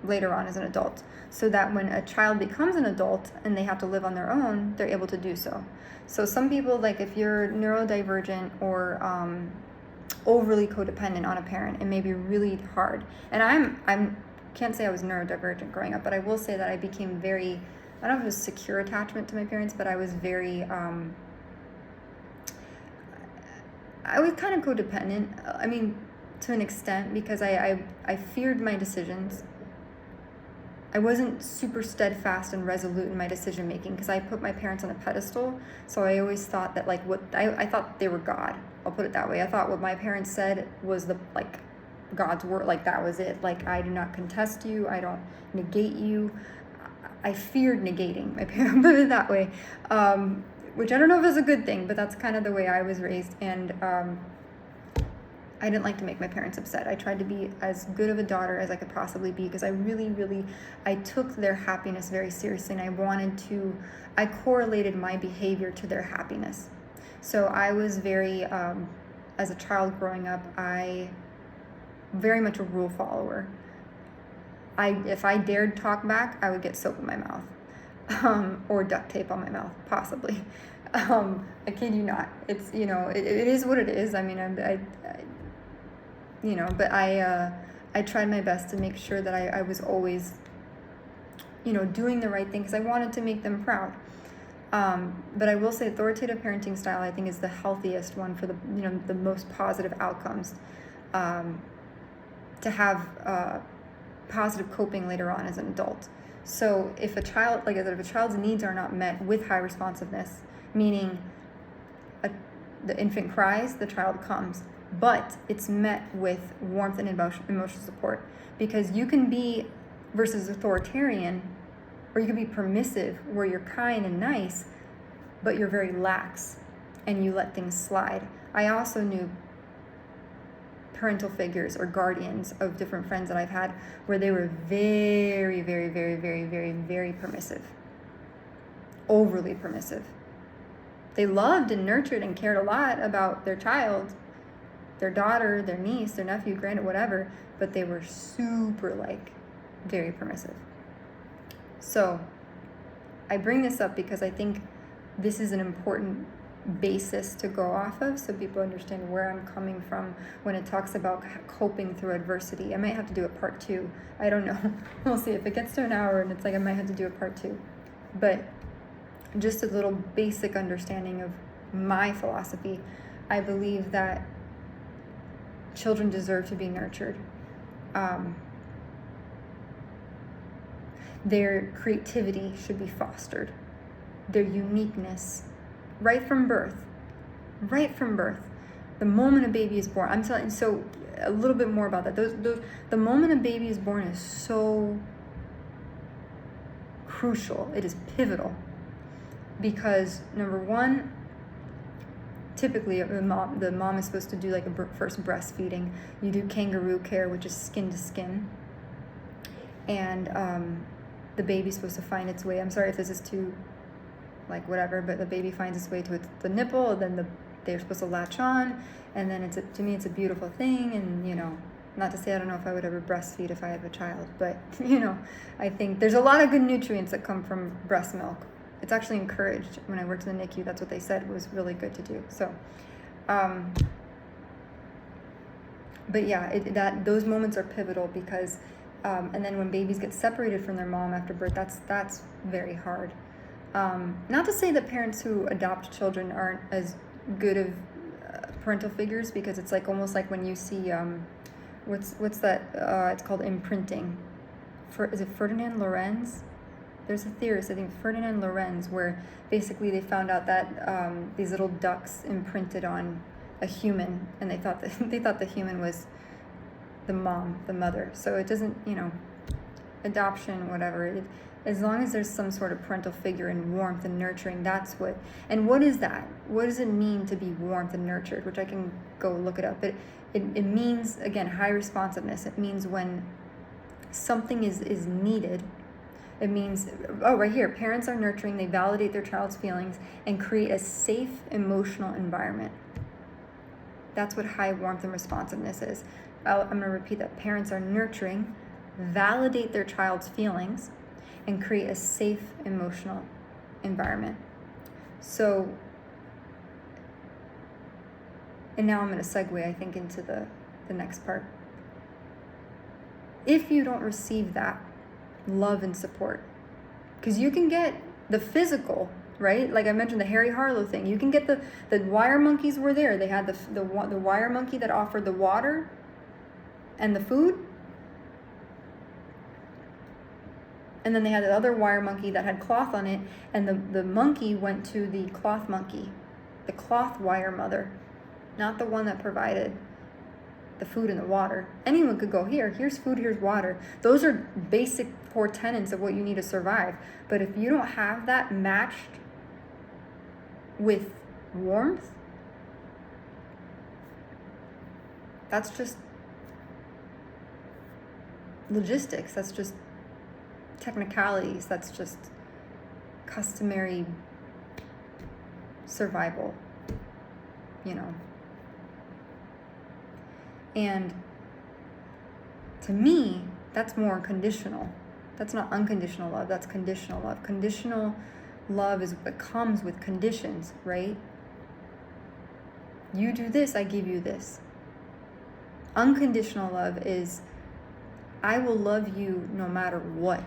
later on as an adult, so that when a child becomes an adult and they have to live on their own, they're able to do so. So some people, like if you're neurodivergent or overly codependent on a parent, it may be really hard. And I'm can't say I was neurodivergent growing up, but I will say that I became very, I don't know if it was secure attachment to my parents, but I was very, I was kind of codependent. I mean, to an extent, because I feared my decisions. I wasn't super steadfast and resolute in my decision making because I put my parents on a pedestal. So I always thought that I thought they were God. I'll put it that way. I thought what my parents said was the God's word, like that was it. Like, I do not contest you, I don't negate you. I feared negating. My parents put it that way, which I don't know if is a good thing, but that's kind of the way I was raised. And I didn't like to make my parents upset. I tried to be as good of a daughter as I could possibly be, because I really, I took their happiness very seriously, and I correlated my behavior to their happiness. So I was very, as a child growing up, I very much a rule follower. If I dared talk back, I would get soap in my mouth, or duct tape on my mouth, possibly. I kid you not. It's, it is what it is. I mean, but I tried my best to make sure that I was always, doing the right thing, because I wanted to make them proud. But I will say authoritative parenting style, I think, is the healthiest one for the most positive outcomes, to have positive coping later on as an adult. So if a child's needs are not met with high responsiveness, meaning the infant cries, the child comes, but it's met with warmth and emotional support, because you can be versus authoritarian, or you can be permissive where you're kind and nice, but you're very lax and you let things slide. I also knew parental figures or guardians of different friends that I've had where they were very, very, very, very, very, very permissive, overly permissive. They loved and nurtured and cared a lot about their child, their daughter, their niece, their nephew, granddaughter, whatever, but they were super, very permissive. So I bring this up because I think this is an important basis to go off of, so people understand where I'm coming from when it talks about coping through adversity. I might have to do a part 2. I don't know. We'll see. If it gets to an hour and it's I might have to do a part 2. But just a little basic understanding of my philosophy. I believe that children deserve to be nurtured. Their creativity should be fostered. Their uniqueness, right from birth. The moment a baby is born, I'm telling you, so a little bit more about that. The moment a baby is born is so crucial. It is pivotal, because number one, typically the mom is supposed to do a first breastfeeding. You do kangaroo care, which is skin to skin, and the baby's supposed to find its way. I'm sorry if this is too whatever, but the baby finds its way to the nipple, and then they're supposed to latch on, and then to me it's a beautiful thing. And not to say I don't know if I would ever breastfeed if I have a child, but I think there's a lot of good nutrients that come from breast milk. It's actually encouraged. When I worked in the NICU, that's what they said was really good to do. So but yeah, those moments are pivotal, because and then when babies get separated from their mom after birth, that's very hard. Not to say that parents who adopt children aren't as good of parental figures, because it's almost like when you see what's that? It's called imprinting. Is it Ferdinand Lorenz? There's a theorist, I think Ferdinand Lorenz, where basically they found out that these little ducks imprinted on a human, and they thought the human was the mother. So it doesn't, adoption, whatever. As long as there's some sort of parental figure and warmth and nurturing, that's what. And what is that? What does it mean to be warmth and nurtured? Which I can go look it up. But it means, again, high responsiveness. It means when something is needed. It means, right here, parents are nurturing, they validate their child's feelings and create a safe emotional environment. That's what high warmth and responsiveness is. I'm going to repeat that. Parents are nurturing, validate their child's feelings, and create a safe emotional environment. So, and now I'm going to segue, I think, into the next part. If you don't receive that love and support, because you can get the physical, right? Like I mentioned, the Harry Harlow thing. You can get the wire monkeys were there. They had the wire monkey that offered the water and the food. And then they had the other wire monkey that had cloth on it, and the monkey went to the cloth monkey, the cloth wire mother, not the one that provided the food and the water. Anyone could go, here's food, here's water. Those are basic core tenets of what you need to survive. But if you don't have that matched with warmth, that's just logistics. That's just technicalities. That's just customary survival, you know. And to me, that's more conditional. That's not unconditional love, that's conditional love. Conditional love is what comes with conditions, right? You do this, I give you this. Unconditional love is, I will love you no matter what.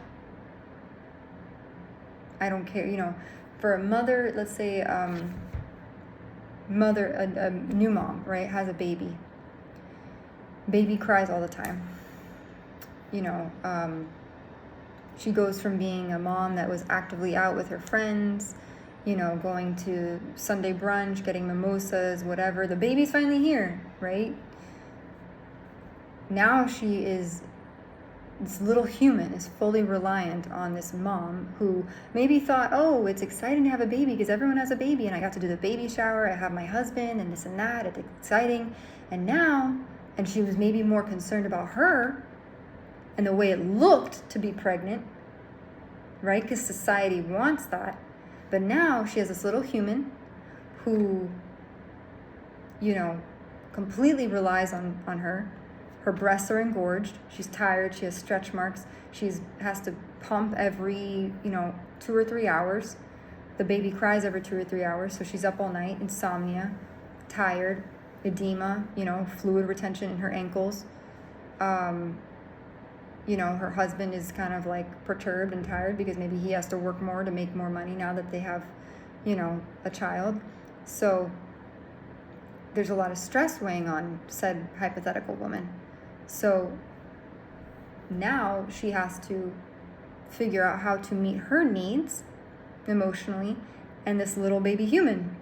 I don't care, you know. For a mother, let's say a new mom, right, has a baby. Baby cries all the time. You know, she goes from being a mom that was actively out with her friends, you know, going to Sunday brunch, getting mimosas, whatever. The baby's finally here, right? Now she is, this little human is fully reliant on this mom who maybe thought, oh, it's exciting to have a baby because everyone has a baby and I got to do the baby shower, I have my husband and this and that, it's exciting. And now, and she was maybe more concerned about her and the way it looked to be pregnant, right? Because society wants that. But now she has this little human who, you know, completely relies on her. Her breasts are engorged. She's tired. She has stretch marks. She has to pump every, 2 or 3 hours. The baby cries every 2 or 3 hours. So she's up all night, insomnia, tired, edema, fluid retention in her ankles. Her husband is kind of like perturbed and tired because maybe he has to work more to make more money now that they have, a child. So there's a lot of stress weighing on said hypothetical woman. So now she has to figure out how to meet her needs emotionally and this little baby human,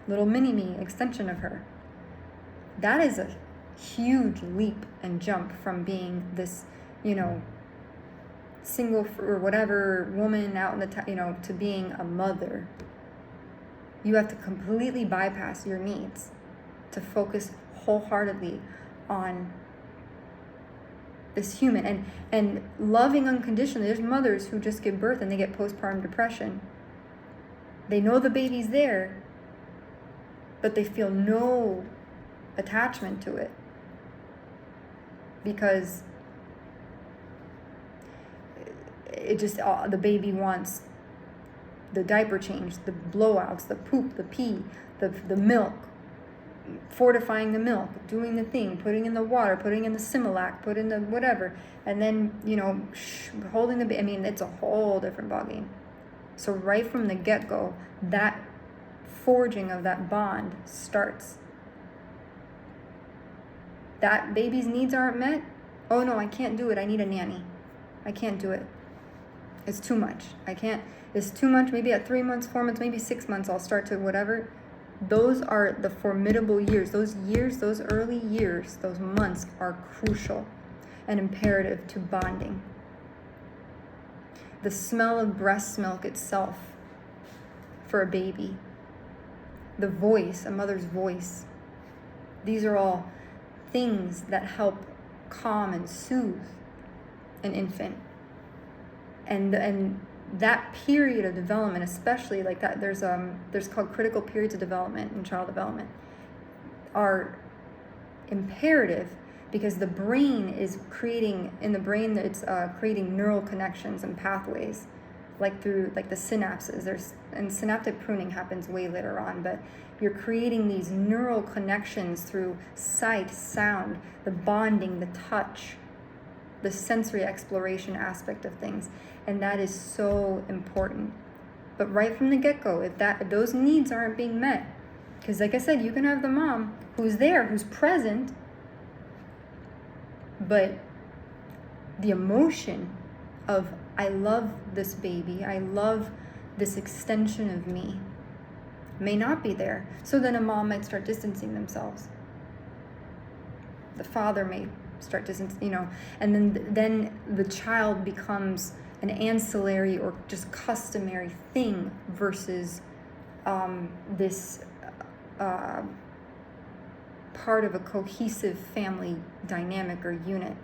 little mini-me extension of her. That is a huge leap and jump from being this, single or whatever woman out in the, to being a mother. You have to completely bypass your needs to focus wholeheartedly on this human and loving unconditionally. There's mothers who just give birth and they get postpartum depression. They know the baby's there, but they feel no attachment to it because it just, the baby wants the diaper change, the blowouts, the poop, the pee, the milk, fortifying the milk, doing the thing, putting in the water, putting in the Similac, put in the whatever, and then, holding the baby. I mean, it's a whole different ballgame. So right from the get-go, that forging of that bond starts. That baby's needs aren't met. Oh no, I can't do it. I need a nanny. I can't do it. It's too much. It's too much. Maybe at 3 months, 4 months, maybe 6 months, I'll start to whatever. Those are the formidable years. Those early years, those months are crucial and imperative to bonding. The smell of breast milk itself for a baby, the voice, a mother's voice, these are all things that help calm and soothe an infant. And that period of development, especially like that, there's called critical periods of development in child development, are imperative because the brain is creating neural connections and pathways, like through like the synapses. And synaptic pruning happens way later on, but you're creating these neural connections through sight, sound, the bonding, the touch, the sensory exploration aspect of things. And that is so important. But right from the get-go, if those needs aren't being met, because like I said, you can have the mom who's there, who's present, but the emotion of, I love this baby, I love this extension of me, may not be there. So then a mom might start distancing themselves. the father may start to, and then the child becomes an ancillary or just customary thing versus this part of a cohesive family dynamic or unit.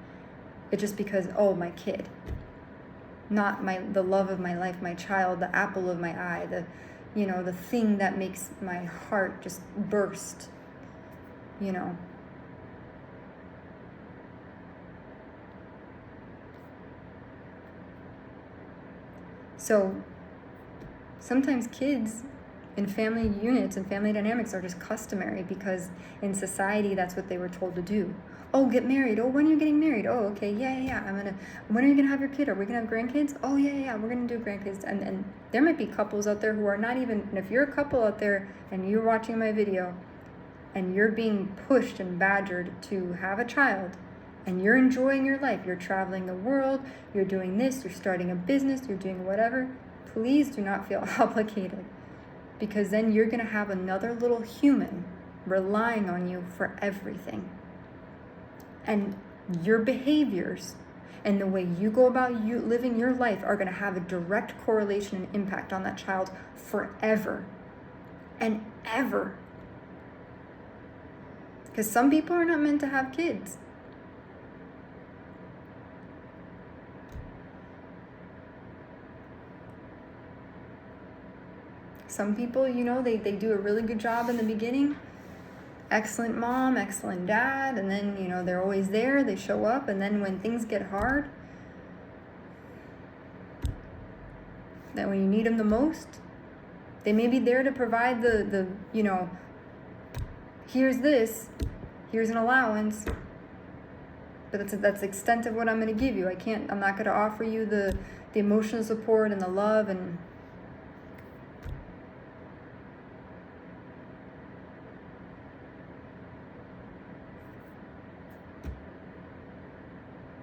It's just because, oh, my kid, not the love of my life, my child, the apple of my eye, the thing that makes my heart just burst, So sometimes kids in family units and family dynamics are just customary because in society that's what they were told to do. Oh, get married. Oh, when are you getting married? Oh, okay, yeah. When are you gonna have your kid? Are we gonna have grandkids? Oh, yeah, we're gonna do grandkids. And there might be couples out there who are not even, and if you're a couple out there and you're watching my video and you're being pushed and badgered to have a child, and you're enjoying your life, you're traveling the world, you're doing this, you're starting a business, you're doing whatever, please do not feel obligated, because then you're going to have another little human relying on you for everything. And your behaviors and the way you go about living your life are going to have a direct correlation and impact on that child forever and ever. Because some people are not meant to have kids. Some people, they do a really good job in the beginning. Excellent mom, excellent dad, and then, they're always there, they show up, and then when things get hard, then when you need them the most, they may be there to provide the here's this, here's an allowance, but that's the extent of what I'm going to give you. I'm not going to offer you the emotional support and the love and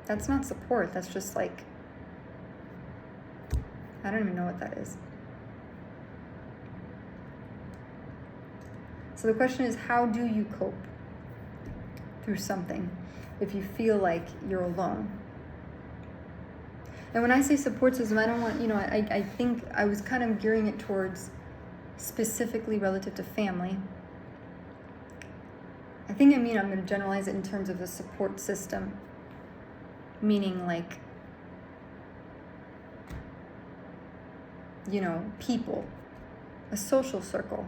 that's not support. That's just like, I don't even know what that is. So the question is, how do you cope through something if you feel like you're alone? And when I say support system, I don't want, I think I was kind of gearing it towards specifically relative to family. I'm going to generalize it in terms of a support system. Meaning like, people, a social circle,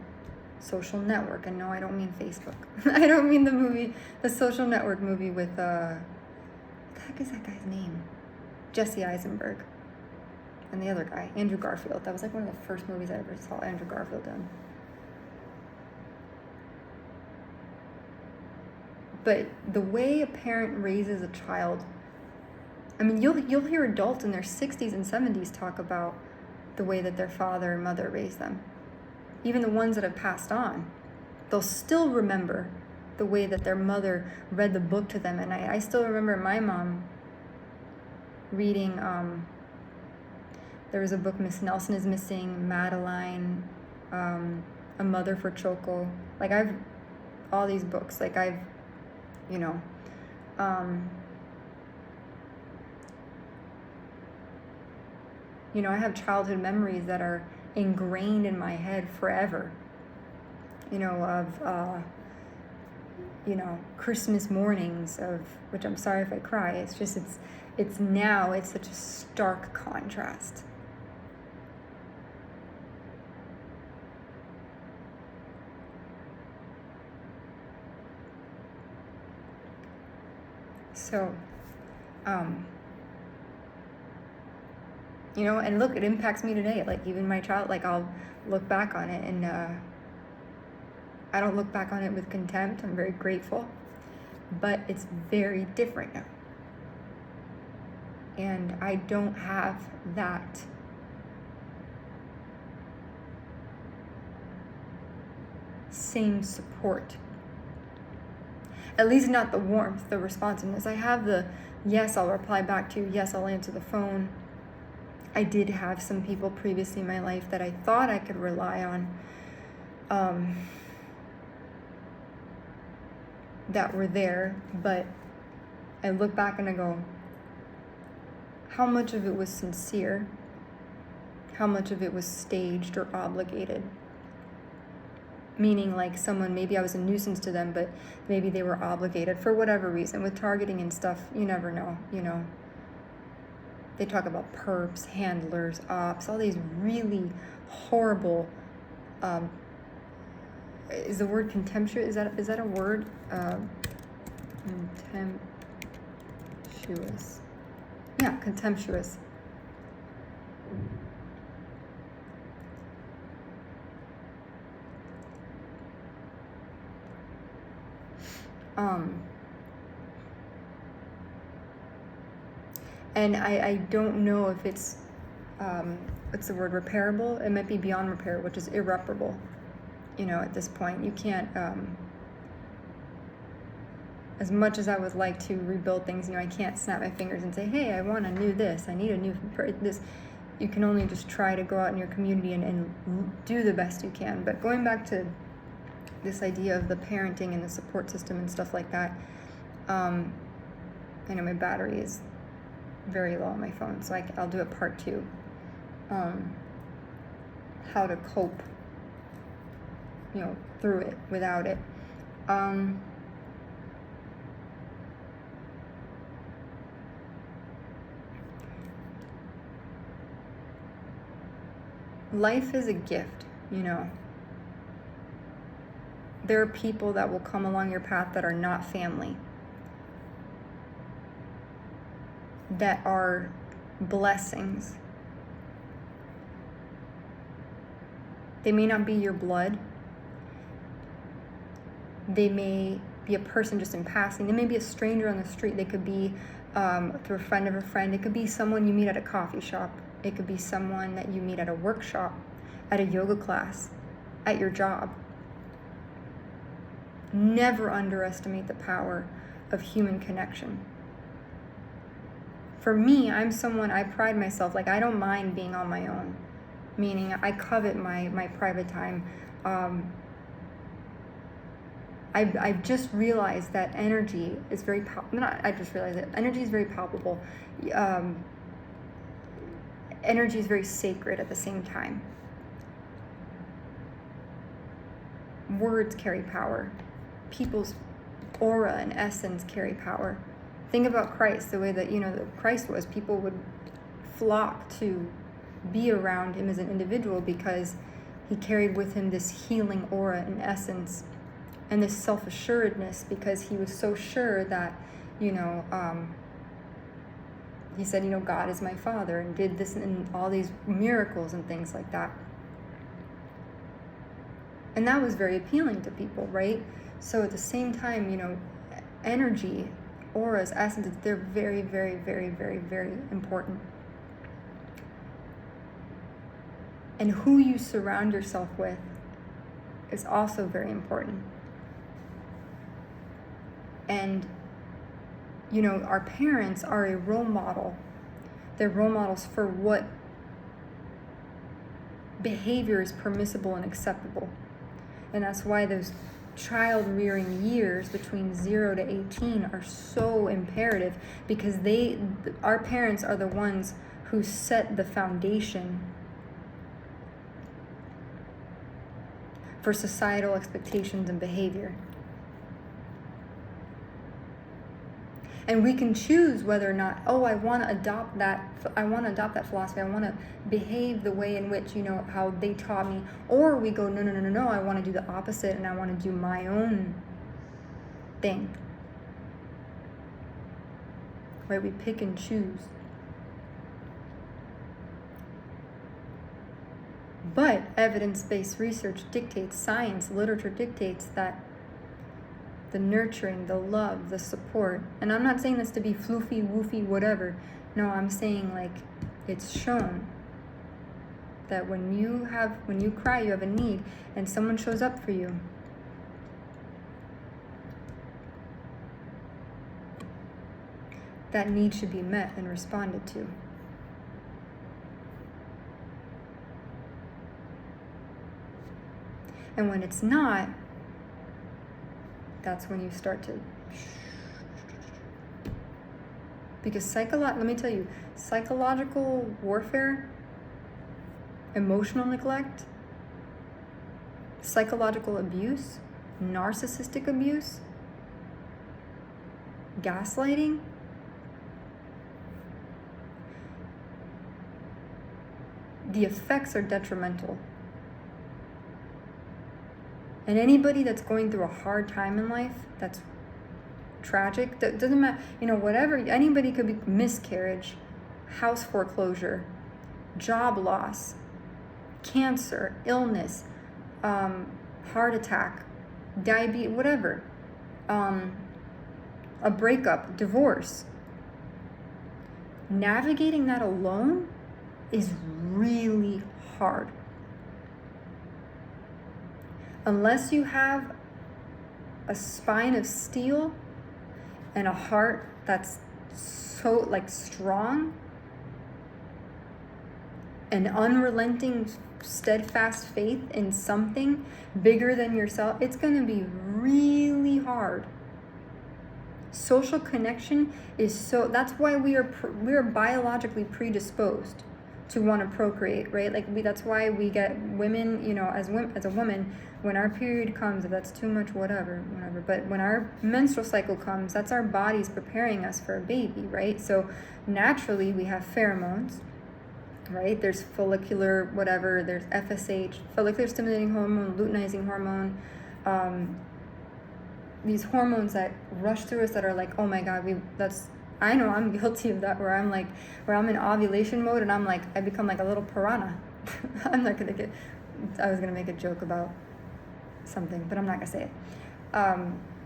social network. And no, I don't mean Facebook. I don't mean the Social Network movie with, what the heck is that guy's name? Jesse Eisenberg. And the other guy, Andrew Garfield. That was like one of the first movies I ever saw Andrew Garfield in. But the way a parent raises a child, you'll hear adults in their 60s and 70s talk about the way that their father and mother raised them. Even the ones that have passed on, they'll still remember the way that their mother read the book to them. And I still remember my mom reading, there was a book, Miss Nelson is Missing, Madeline, A Mother for Choco. Like all these books, like I have childhood memories that are ingrained in my head forever, of Christmas mornings, of which I'm sorry if I cry. It's just, it's such a stark contrast. So, and look, it impacts me today. Like even my child, like I'll look back on it and I don't look back on it with contempt. I'm very grateful, but it's very different now. And I don't have that same support. At least not the warmth, the responsiveness. I have the, yes, I'll reply back to you. Yes, I'll answer the phone. I did have some people previously in my life that I thought I could rely on. that were there, but I look back and I go, how much of it was sincere? How much of it was staged or obligated? Meaning like someone, maybe I was a nuisance to them, but maybe they were obligated for whatever reason. With targeting and stuff, you never know, They talk about perps, handlers, ops, all these really horrible, is the word contemptuous, is that a word? Contemptuous. Yeah, contemptuous. And I don't know if it's, what's the word, repairable? It might be beyond repair, which is irreparable. At this point, you can't, as much as I would like to rebuild things, I can't snap my fingers and say, hey, I want a new this, I need a new this. You can only just try to go out in your community and do the best you can. But going back to this idea of the parenting and the support system and stuff like that, I know my battery is very low on my phone, so I'll do a part 2. How to cope, through it, without it. Life is a gift, There are people that will come along your path that are not family, that are blessings. They may not be your blood. They may be a person just in passing. They may be a stranger on the street. They could be through a friend of a friend. It could be someone you meet at a coffee shop. It could be someone that you meet at a workshop, at a yoga class, at your job. Never underestimate the power of human connection. For me, I'm someone, I pride myself, I don't mind being on my own. Meaning, I covet my private time. I've just realized that energy is very energy is very palpable. Energy is very sacred at the same time. Words carry power. People's aura and essence carry power. Think about Christ, the way that, that Christ was. People would flock to be around him as an individual because he carried with him this healing aura and essence and this self-assuredness, because he was so sure that, he said, God is my Father, and did this and all these miracles and things like that. And that was very appealing to people, right? So at the same time, energy, auras, essences, they're very, very, very, very, very important. And who you surround yourself with is also very important. And, our parents are a role model. They're role models for what behavior is permissible and acceptable. And that's why those child rearing years between 0 to 18 are so imperative, because our parents are the ones who set the foundation for societal expectations and behavior. And we can choose whether or not, I want to adopt that philosophy. I want to behave the way in which, how they taught me. Or we go, no, I want to do the opposite, and I want to do my own thing. Right? We pick and choose. But evidence-based research dictates, science, literature dictates that the nurturing, the love, the support. And I'm not saying this to be floofy, woofy, whatever. No, I'm saying it's shown that when you cry, you have a need, and someone shows up for you, that need should be met and responded to. And when it's not, that's when you start to, because let me tell you, psychological warfare, emotional neglect, psychological abuse, narcissistic abuse, gaslighting, the effects are detrimental. And anybody that's going through a hard time in life, that's tragic, that doesn't matter, whatever, anybody could be miscarriage, house foreclosure, job loss, cancer, illness, heart attack, diabetes, whatever, a breakup, divorce. Navigating that alone is really hard. Unless you have a spine of steel and a heart that's so strong and unrelenting, steadfast faith in something bigger than yourself, it's going to be really hard. Social connection is that's why we are biologically predisposed to want to procreate, right? That's why we get women, as a woman, when our period comes, if that's too much, whatever, but when our menstrual cycle comes, that's our bodies preparing us for a baby, right? So naturally we have pheromones, right? There's follicular, whatever, there's FSH, follicular stimulating hormone, luteinizing hormone, these hormones that rush through us that are like, oh my God, I know I'm guilty of that, where I'm in ovulation mode and I become like a little piranha. I was gonna make a joke about something, but I'm not gonna say it.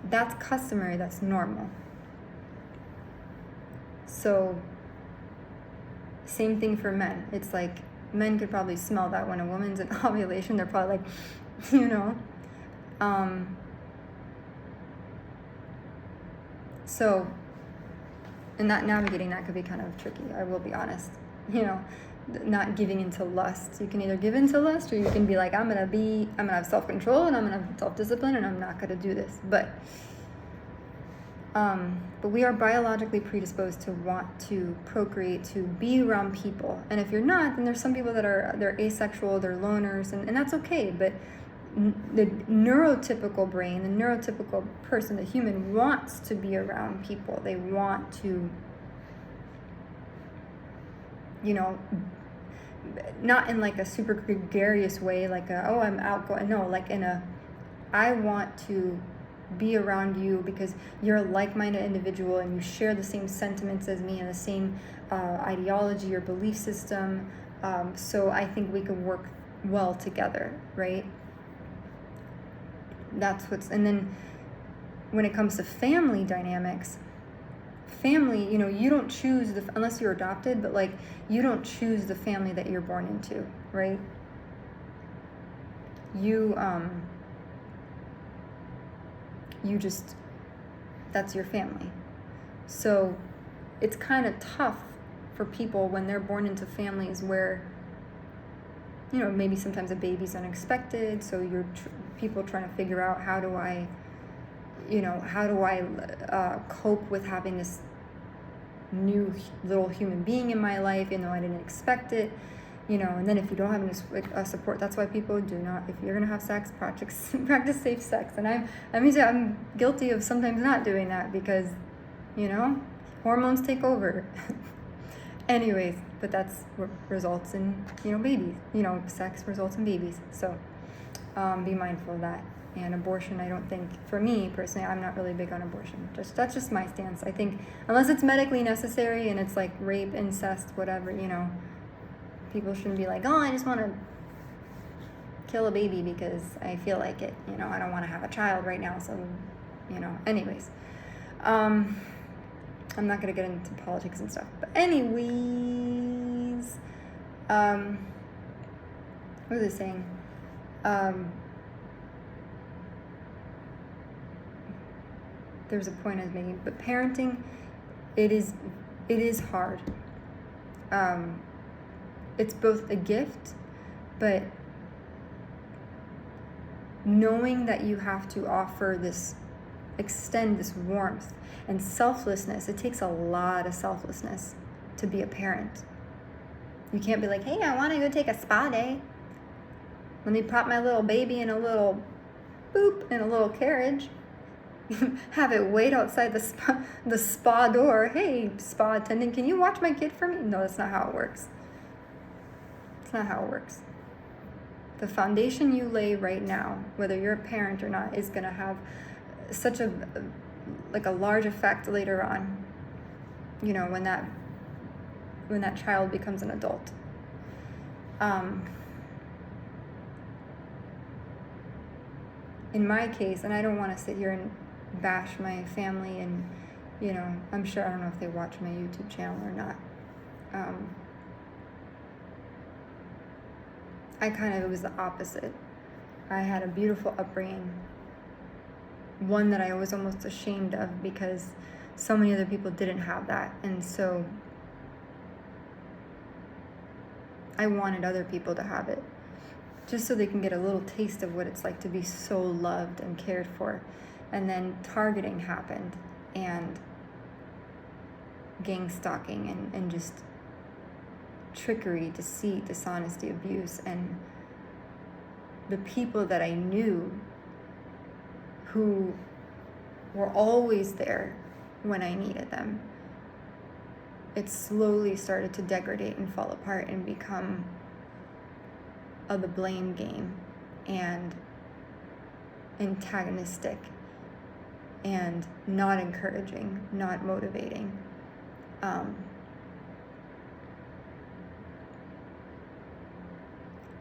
That's customary, that's normal. So, same thing for men. It's like, men could probably smell that when a woman's in ovulation, they're probably like, so, and that navigating that could be kind of tricky, I will be honest. Not giving into lust. You can either give into lust, or you can be like, I'm gonna have self-control and I'm gonna have self-discipline and I'm not gonna do this. But we are biologically predisposed to want to procreate, to be around people. And if you're not, then there's some people they're asexual, they're loners, and that's okay. But the neurotypical brain, the neurotypical person, the human, wants to be around people. They want to, not in like a super gregarious way, I'm outgoing. No, I want to be around you because you're a like-minded individual and you share the same sentiments as me and the same ideology or belief system. So I think we can work well together, right? And then when it comes to family dynamics, you don't choose unless you're adopted, but you don't choose the family that you're born into, right? That's your family. So it's kind of tough for people when they're born into families where, maybe sometimes a baby's unexpected, so you're people trying to figure out how do I cope with having this new little human being in my life, I didn't expect it, and then if you don't have any support, that's why people do not, if you're going to have sex, practice safe sex. And I'm guilty of sometimes not doing that because, hormones take over. Anyways, but that's what results in, babies, sex results in babies. So be mindful of that. And abortion, I don't think, for me personally, I'm not really big on abortion. That's just my stance. I think unless it's medically necessary and it's like rape, incest, whatever, people shouldn't be like, oh, I just want to kill a baby because I feel like it. I don't want to have a child right now. So, anyways, I'm not going to get into politics and stuff. But anyways, what was I saying? There's a point I was making, but parenting, it is hard. It's both a gift, but knowing that you have to offer this extend this warmth and selflessness. It takes a lot of selflessness to be a parent. You can't be like, hey, I want to go take a spa day. Let me prop my little baby in a little carriage. Have it wait outside the spa door. Hey, spa attendant, can you watch my kid for me? No, that's not how it works. It's not how it works. The foundation you lay right now, whether you're a parent or not, is going to have such a large effect later on, when that child becomes an adult. In my case, and I don't want to sit here and bash my family, and I'm sure, I don't know if they watch my YouTube channel or not. It was the opposite. I had a beautiful upbringing, one that I was almost ashamed of because so many other people didn't have that, and so I wanted other people to have it, just so they can get a little taste of what it's like to be so loved and cared for. And then targeting happened, and gangstalking, and just trickery, deceit, dishonesty, abuse, and the people that I knew who were always there when I needed them, it slowly started to degrade and fall apart and become the blame game and antagonistic and not encouraging, not motivating.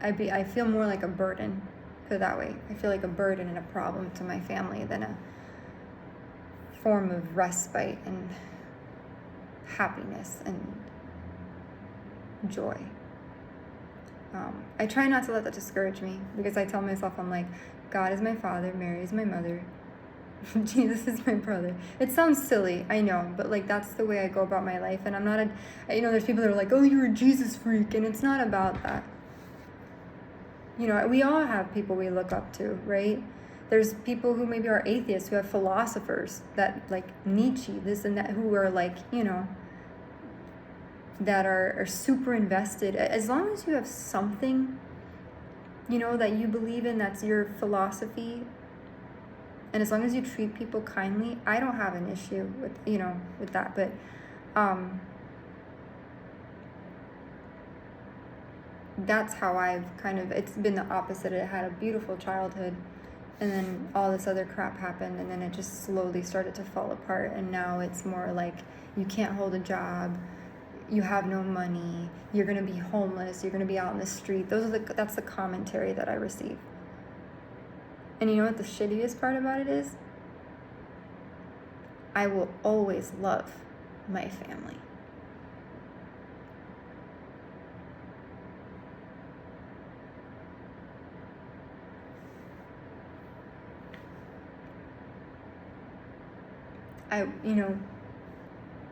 I feel more like a burden, put it that way. I feel like a burden and a problem to my family than a form of respite and happiness and joy. I try not to let that discourage me, because I tell myself, I'm like, God is my father, Mary is my mother, Jesus is my brother. It sounds silly, I know, but that's the way I go about my life. And I'm not there's people that are like, oh, you're a Jesus freak, and it's not about that. We all have people we look up to, right? There's people who maybe are atheists, who have philosophers that Nietzsche, this and that, who are that are super invested. As long as you have something, that you believe in, that's your philosophy, and as long as you treat people kindly, I don't have an issue with that. But that's how it's been the opposite. I had a beautiful childhood, and then all this other crap happened, and then it just slowly started to fall apart, and now it's more like you can't hold a job, you have no money, you're going to be homeless, you're going to be out in the street. That's the commentary that I receive. And you know what the shittiest part about it is? I will always love my family.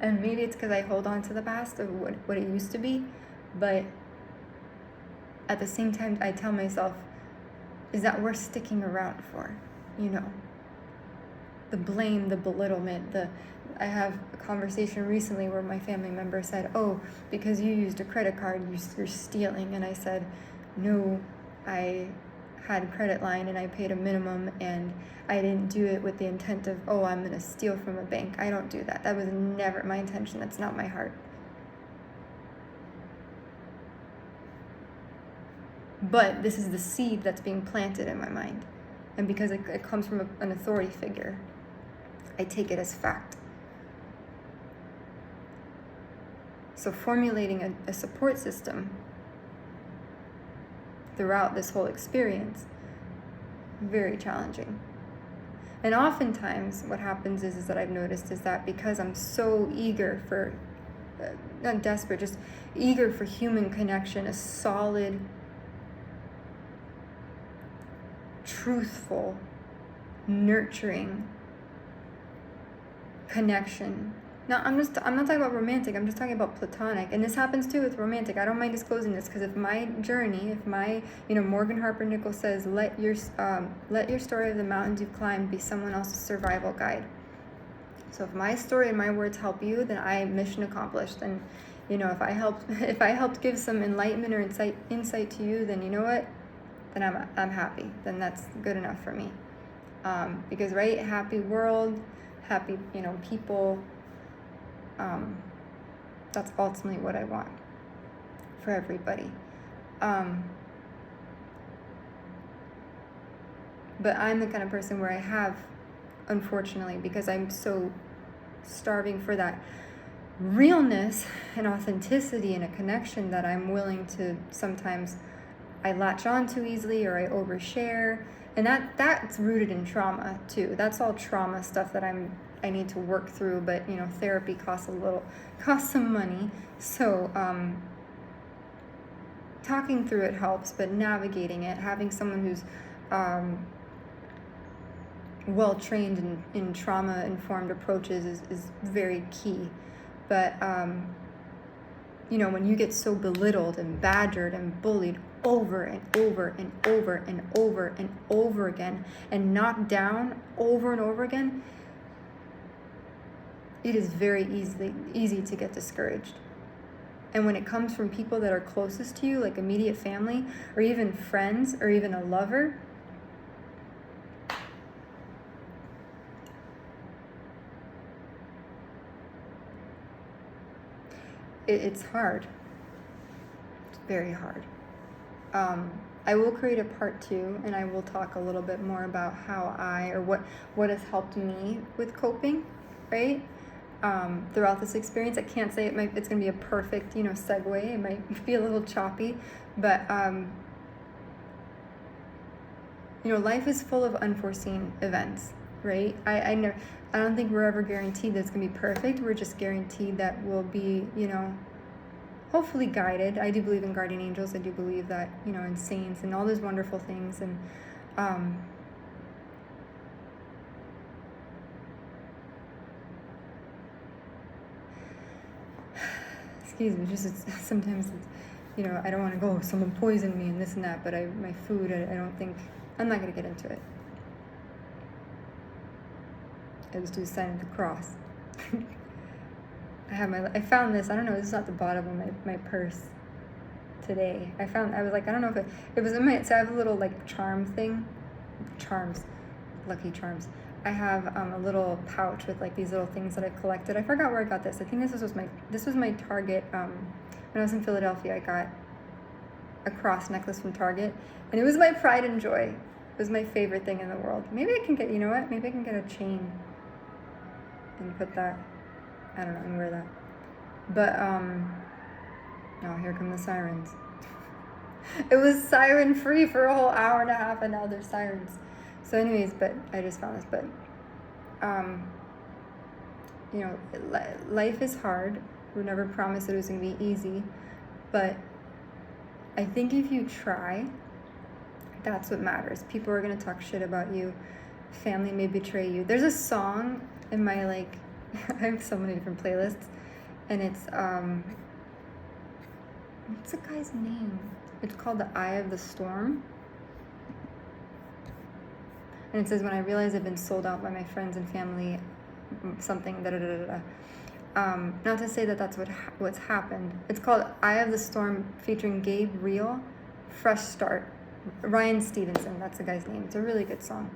And maybe it's because I hold on to the past of what it used to be, but at the same time, I tell myself, is that worth sticking around for? The blame, the belittlement, I have a conversation recently where my family member said, oh, because you used a credit card, you're stealing. And I said, no, I had a credit line and I paid a minimum, and I didn't do it with the intent of, oh, I'm going to steal from a bank. I don't do that. That was never my intention. That's not my heart. But this is the seed that's being planted in my mind. And because it comes from an authority figure, I take it as fact. So formulating a support system throughout this whole experience, very challenging. And oftentimes what happens is that I've noticed is that because I'm so eager for, not desperate, just eager for human connection, a solid, truthful, nurturing connection, No, I'm not talking about romantic. I'm just talking about platonic. And this happens too with romantic. I don't mind disclosing this because if my journey, if my, Morgan Harper Nichols says, let your story of the mountains you've climbed be someone else's survival guide. So if my story and my words help you, then I mission accomplished. And if I helped give some enlightenment or insight to you, then you know what? Then I'm happy. Then that's good enough for me. Because right, happy world, happy people. That's ultimately what I want for everybody. But I'm the kind of person where I have, unfortunately, because I'm so starving for that realness and authenticity and a connection, that I'm willing to sometimes I latch on too easily or I overshare. And that's rooted in trauma too. That's all trauma stuff that I need to work through, but therapy costs some money. So talking through it helps, but navigating it, having someone who's well trained in trauma informed approaches is very key. But when you get so belittled and badgered and bullied over and over and over and over and over again and knocked down over and over again, it is very easy to get discouraged. And when it comes from people that are closest to you, like immediate family or even friends or even a lover, it's hard. It's very hard. I will create a part 2, and I will talk a little bit more about how what has helped me with coping, right? Throughout this experience. I can't say it's going to be a perfect, segue. It might be a little choppy, but life is full of unforeseen events, right? I don't think we're ever guaranteed that it's going to be perfect. We're just guaranteed that we'll be, hopefully guided. I do believe in guardian angels. I do believe that, in saints and all those wonderful things. And excuse me, sometimes I don't want to go, someone poisoned me and this and that, but my food, I don't think, I'm not going to get into it. I just do the sign of the cross. I found this, I don't know, this is at the bottom of my purse today. I was like, I don't know if it was in so I have a little like charm thing, Lucky Charms. I have a little pouch with like these little things that I've collected. I forgot where I got this. I think this was my Target. When I was in Philadelphia, I got a cross necklace from Target, and it was my pride and joy. It was my favorite thing in the world. Maybe I can get, maybe I can get a chain and put that, I don't know, and wear that. But oh, here come the sirens. It was siren free for a whole hour and a half, and now there's sirens. So anyways, but I just found this, but life is hard. We never promised it was going to be easy, but I think if you try, that's what matters. People are going to talk shit about you. Family may betray you. There's a song in my, I have so many different playlists, and it's, what's the guy's name? It's called The Eye of the Storm. And it says, when I realize I've been sold out by my friends and family, something, not to say that that's what's happened. It's called Eye of the Storm, featuring Gabe Reel, Fresh Start. Ryan Stevenson, that's the guy's name. It's a really good song.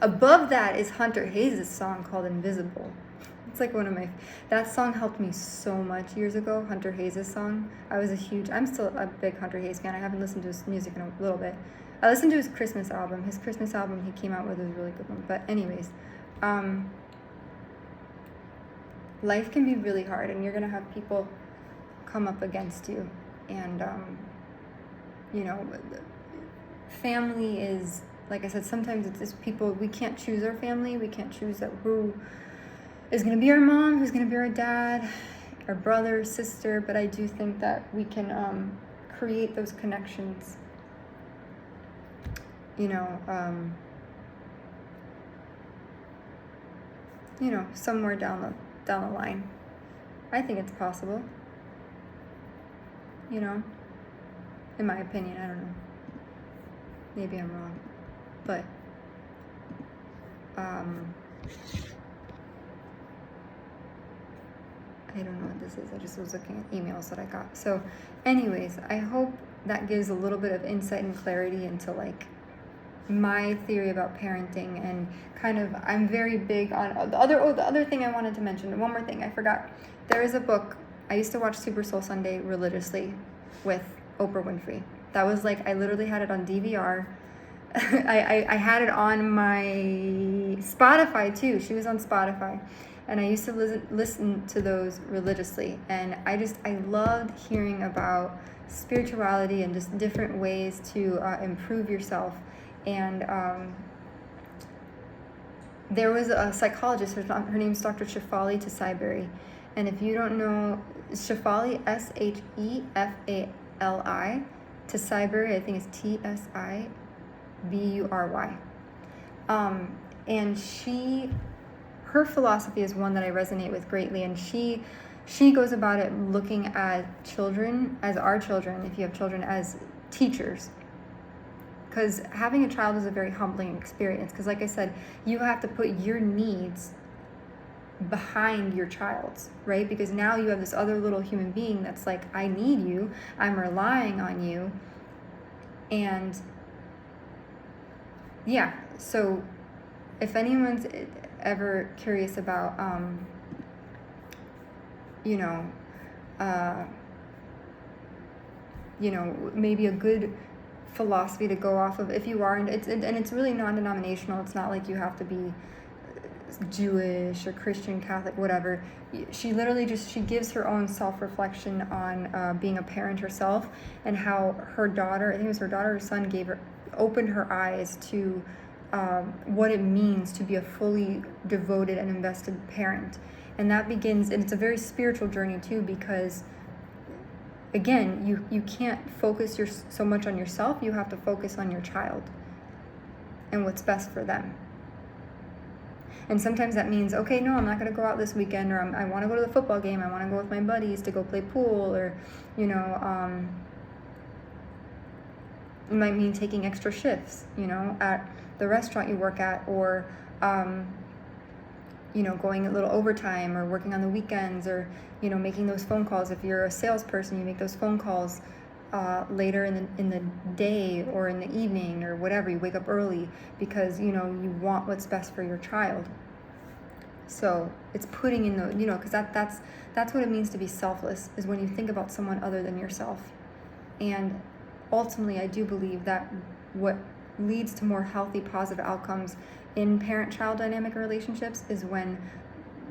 Above that is Hunter Hayes' song called Invisible. It's like that song helped me so much years ago, Hunter Hayes' song. I'm still a big Hunter Hayes fan. I haven't listened to his music in a little bit. I listened to his Christmas album. His Christmas album he came out with was a really good one. But anyways, life can be really hard, and you're going to have people come up against you. And, family is, like I said, sometimes it's people, we can't choose our family. We can't choose who is going to be our mom, who's going to be our dad, our brother, sister. But I do think that we can create those connections, somewhere down the line. I think it's possible. You know, in my opinion, I don't know. Maybe I'm wrong, but I don't know what this is. I just was looking at emails that I got. So anyways, I hope that gives a little bit of insight and clarity into like my theory about parenting, and kind of, I'm very big on the other thing I wanted to mention. One more thing I forgot. There is a book. I used to watch Super Soul Sunday religiously with Oprah Winfrey. That was like, I literally had it on DVR. I had it on my Spotify too. She was on Spotify. And I used to listen to those religiously. And I loved hearing about spirituality and just different ways to improve yourself. And there was a psychologist, her name's Dr. Shefali Tsai. And if you don't know, Shefali, Shefali, Tsai, I think it's Tsibury. And her philosophy is one that I resonate with greatly. And she goes about it looking at children as our children, if you have children, as teachers. Because having a child is a very humbling experience. Because like I said, you have to put your needs behind your child's, right? Because now you have this other little human being that's like, I need you, I'm relying on you. And yeah, so if anyone's ever curious about, maybe a good philosophy to go off of, if you are, and it's really non-denominational. It's not like you have to be Jewish or Christian, Catholic, whatever. She literally she gives her own self-reflection on being a parent herself, and how her daughter, I think it was her daughter or son, opened her eyes to what it means to be a fully devoted and invested parent. And that begins, and it's a very spiritual journey too, because again, you can't focus so much on yourself. You have to focus on your child and what's best for them. And sometimes that means, okay, no, I'm not going to go out this weekend, or I want to go to the football game, I want to go with my buddies to go play pool, or, it might mean taking extra shifts, at the restaurant you work at, or, going a little overtime, or working on the weekends, or, making those phone calls. If you're a salesperson, you make those phone calls later in the day or in the evening or whatever. You wake up early because you want what's best for your child. So it's putting in the because that's what it means to be selfless, is when you think about someone other than yourself. And ultimately, I do believe that what leads to more healthy, positive outcomes in parent-child dynamic relationships is when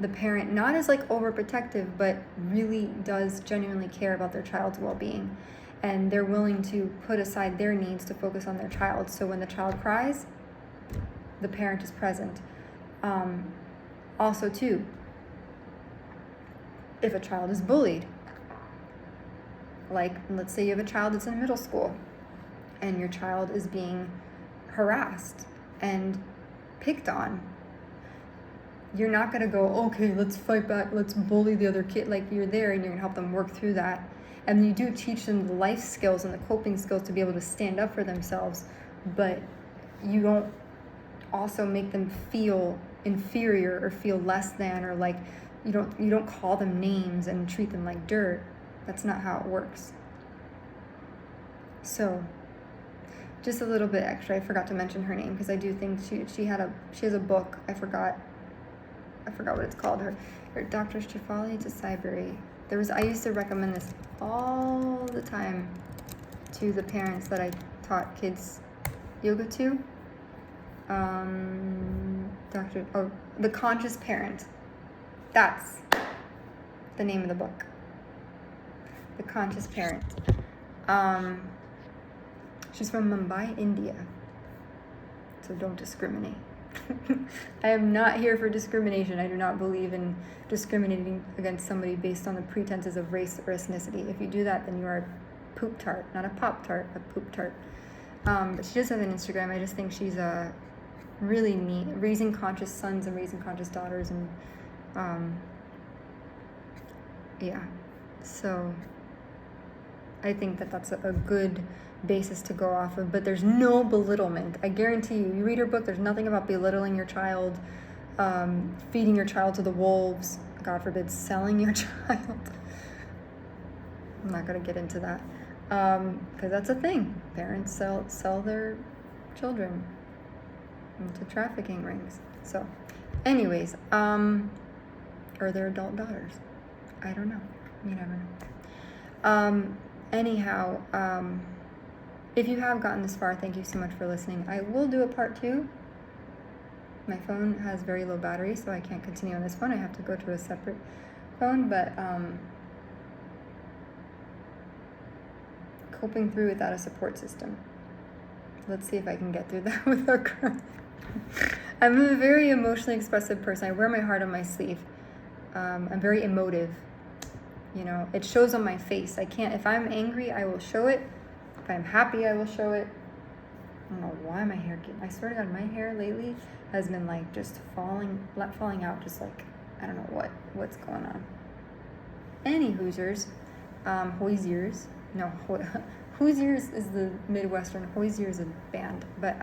the parent not is like overprotective, but really does genuinely care about their child's well-being. And they're willing to put aside their needs to focus on their child. So when the child cries, the parent is present. Also, too, if a child is bullied, like let's say you have a child that's in middle school and your child is being harassed and picked on, you're not going to go, okay, let's fight back, let's bully the other kid. Like, you're there and you're going to help them work through that. And you do teach them the life skills and the coping skills to be able to stand up for themselves, but you don't also make them feel inferior or feel less than, or like you don't call them names and treat them like dirt. That's not how it works. So just a little bit extra. I forgot to mention her name because I do think she has a book. I forgot what it's called. Her Dr. Shefali Tsai. I used to recommend this all the time to the parents that I taught kids yoga to. The Conscious Parent. That's the name of the book. The Conscious Parent. She's from Mumbai, India. So don't discriminate. I am not here for discrimination. I do not believe in discriminating against somebody based on the pretenses of race or ethnicity. If you do that, then you are a poop tart, not a pop tart, a poop tart. But she does have an Instagram. I just think she's really neat, raising conscious sons and raising conscious daughters, and Yeah. So I think that that's a good basis to go off of, but there's no belittlement. I guarantee you, you read her book, there's nothing about belittling your child, feeding your child to the wolves, God forbid, selling your child. I'm not going to get into that, because that's a thing. Parents sell their children into trafficking rings. So, anyways, or their adult daughters. I don't know. You never know. Anyhow, if you have gotten this far, thank you so much for listening. I will do a part 2. My phone has very low battery, so I can't continue on this phone. I have to go to a separate phone, but coping through without a support system. Let's see if I can get through that with our girl. I'm a very emotionally expressive person. I wear my heart on my sleeve. I'm very emotive. You know, it shows on my face. I can't, if I'm angry, I will show it. If I'm happy, I will show it. I don't know why my hair, I swear to God, my hair lately has been like just falling out, just like, I don't know what's going on. Any Hoosiers, Hoosiers, no, Hoosiers is the Midwestern, Hoosiers is a band, but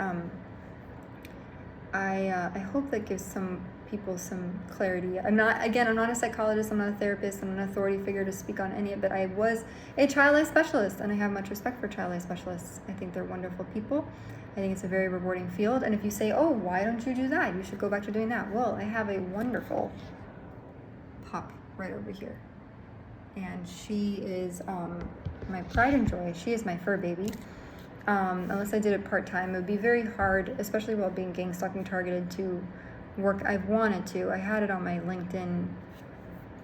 I hope that gives some people some clarity. I'm not a psychologist, I'm not a therapist, I'm not an authority figure to speak on any of it. I was a child life specialist, and I have much respect for child life specialists. I think they're wonderful people. I think it's a very rewarding field, and if you say, oh, why don't you do that? You should go back to doing that. Well, I have a wonderful pup right over here, and she is my pride and joy. She is my fur baby. Unless I did it part-time, it would be very hard, especially while being Gangstalking targeted, to work. I've wanted to. I had it on my LinkedIn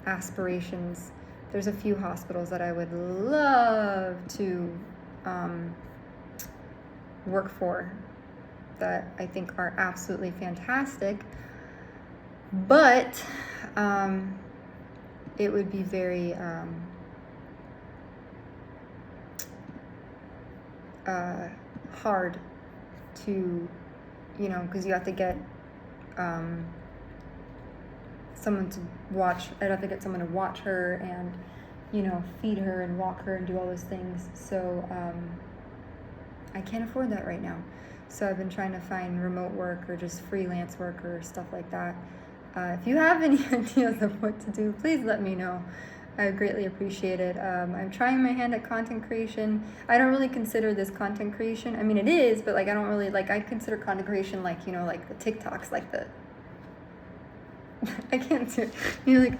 aspirations. There's a few hospitals that I would love to work for that I think are absolutely fantastic, but it would be very hard to, because you have to get someone to watch. I'd have to get someone to watch her and, feed her and walk her and do all those things. So I can't afford that right now. So I've been trying to find remote work or just freelance work or stuff like that. If you have any ideas of what to do, please let me know. I would greatly appreciate it. I'm trying my hand at content creation. I don't really consider this content creation. I mean, it is, but I don't really, I consider content creation like the TikToks, I can't do,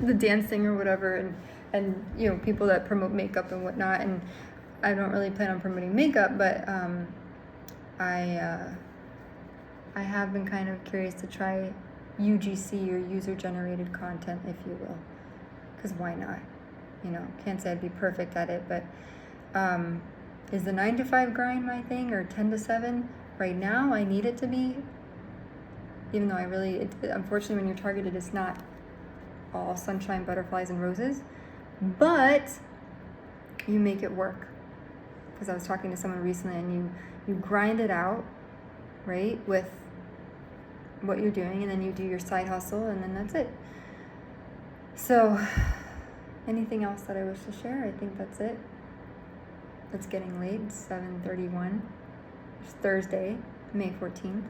the dancing or whatever, and people that promote makeup and whatnot. And I don't really plan on promoting makeup, but I have been kind of curious to try UGC, or user-generated content, if you will, because why not? Can't say I'd be perfect at it, but is the 9 to 5 grind my thing, or 10 to 7? Right now, I need it to be, even though unfortunately, when you're targeted, it's not all sunshine, butterflies, and roses, but you make it work. Because I was talking to someone recently, and you grind it out, right, with what you're doing, and then you do your side hustle, and then that's it. So, anything else that I wish to share? I think that's it. It's getting late. It's 7:31. It's Thursday, May 14th.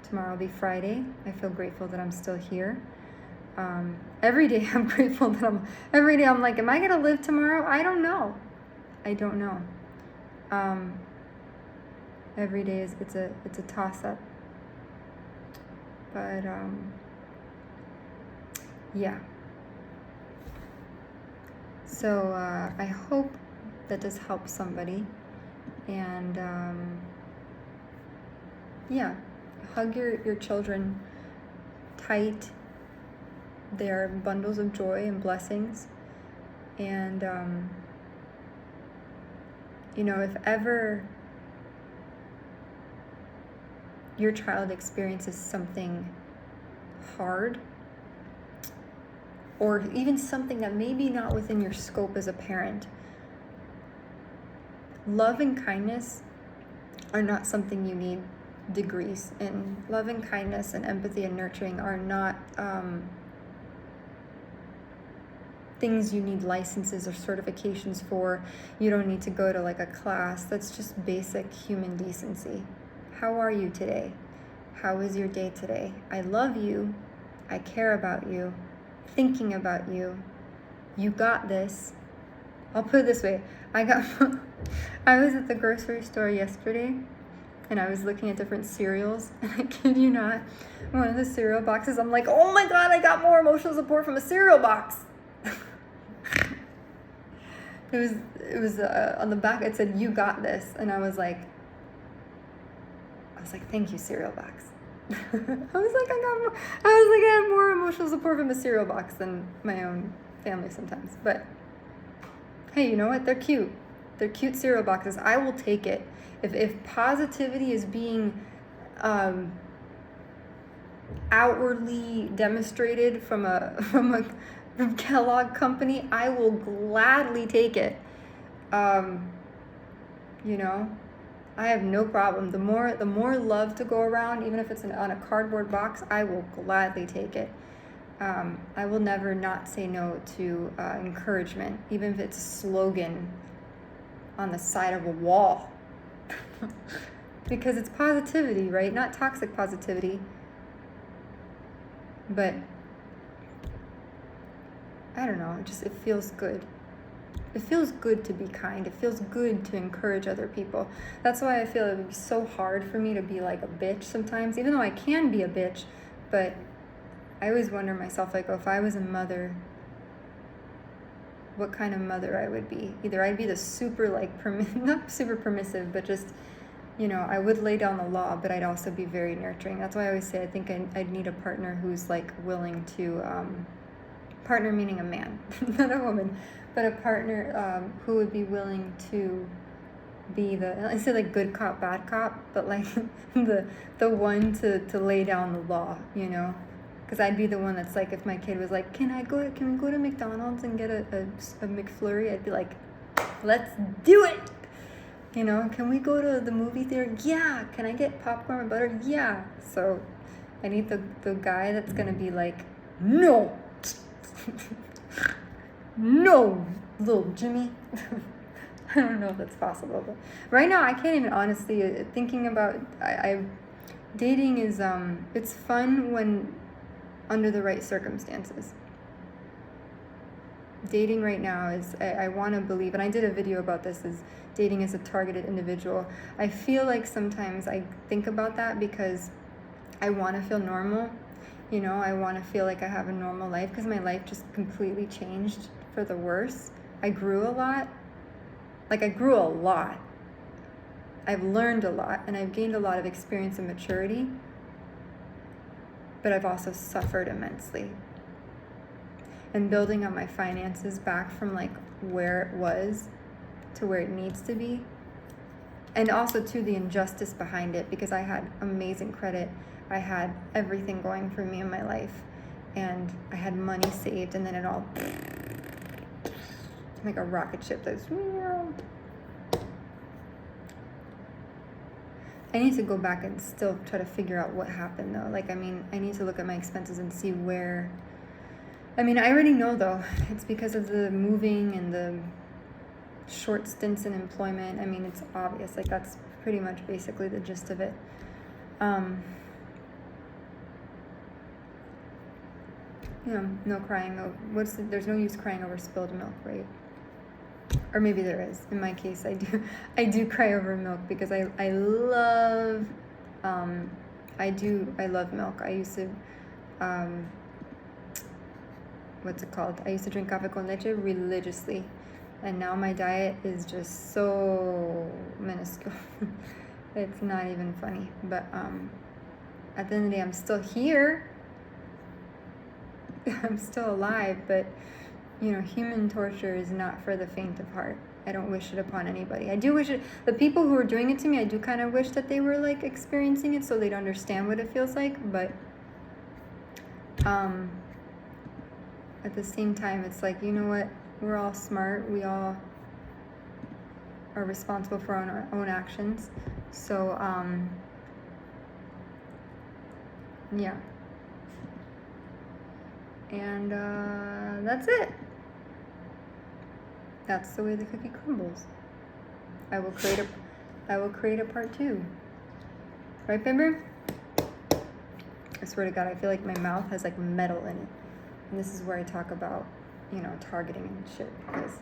Tomorrow will be Friday. I feel grateful that I'm still here. Every day I'm grateful that every day I'm like, am I going to live tomorrow? I don't know. Every day it's a toss-up. But, yeah. So I hope that this helps somebody, and hug your children tight. They are bundles of joy and blessings, and if ever your child experiences something hard, or even something that may be not within your scope as a parent, love and kindness are not something you need degrees in. Love and kindness and empathy and nurturing are not things you need licenses or certifications for. You don't need to go to like a class. That's just basic human decency. How are you today? How is your day today? I love you. I care about you. Thinking about you. You got this. I'll put it this way. I was at the grocery store yesterday and I was looking at different cereals, and I kid you not, one of the cereal boxes, I'm like, oh my God, I got more emotional support from a cereal box. It was on the back, it said, you got this. And I was like, thank you, cereal box. I had more emotional support from a cereal box than my own family sometimes. But hey, you know what? They're cute. They're cute cereal boxes. I will take it. If positivity is being outwardly demonstrated from a Kellogg company, I will gladly take it. You know, I have no problem. The more love to go around, even if it's on a cardboard box, I will gladly take it. I will never not say no to encouragement, even if it's a slogan on the side of a wall. Because it's positivity, right? Not toxic positivity. But I don't know, it feels good. It feels good to be kind. It feels good to encourage other people. That's why I feel it would be so hard for me to be like a bitch sometimes, even though I can be a bitch. But I always wonder myself, like, oh, if I was a mother, what kind of mother I would be. Either I'd be the super, like, not super permissive, but just, you know, I would lay down the law, but I'd also be very nurturing. That's why I always say I think I'd need a partner who's, like, willing to, partner meaning a man, not a woman, but a partner who would be willing to be I say like good cop, bad cop, but like the one to lay down the law, you know? Because I'd be the one that's like, if my kid was like, can we go to McDonald's and get a McFlurry? I'd be like, let's do it! You know, can we go to the movie theater? Yeah. Can I get popcorn and butter? Yeah. So I need the guy that's gonna be like, no! No, little Jimmy. I don't know if that's possible, but right now I can't even honestly thinking about dating is it's fun when under the right circumstances. Dating right now is I want to believe, and I did a video about this, is dating as a targeted individual. I feel like sometimes I think about that because I want to feel normal. You know, I want to feel like I have a normal life because my life just completely changed for the worse. I grew a lot. Like, I grew a lot. I've learned a lot, and I've gained a lot of experience and maturity. But I've also suffered immensely. And building up my finances back from, like, where it was to where it needs to be. And also, to the injustice behind it, because I had amazing credit. I had everything going for me in my life, and I had money saved, and then it all like a rocket ship that's. I need to go back and still try to figure out what happened though. Like, I mean, I need to look at my expenses and see where. I mean, I already know though. It's because of the moving and the short stints in employment. I mean, it's obvious. Like, that's pretty much basically the gist of it. You know, no crying. There's no use crying over spilled milk, right? Or maybe there is. In my case, I do cry over milk because I love, I love milk. I used to, what's it called? I used to drink café con leche religiously, and now my diet is just so minuscule. It's not even funny. But at the end of the day, I'm still here. I'm still alive, but you know, human torture is not for the faint of heart. I don't wish it upon anybody. I do wish it, the people who are doing it to me, I do kind of wish that they were like experiencing it so they'd understand what it feels like, but at the same time, it's like, you know what, we're all smart, we all are responsible for our own actions, so yeah. And that's it. That's the way the cookie crumbles. I will create a part 2. Right, Bimber? I swear to God, I feel like my mouth has like metal in it. And this is where I talk about, targeting and shit, because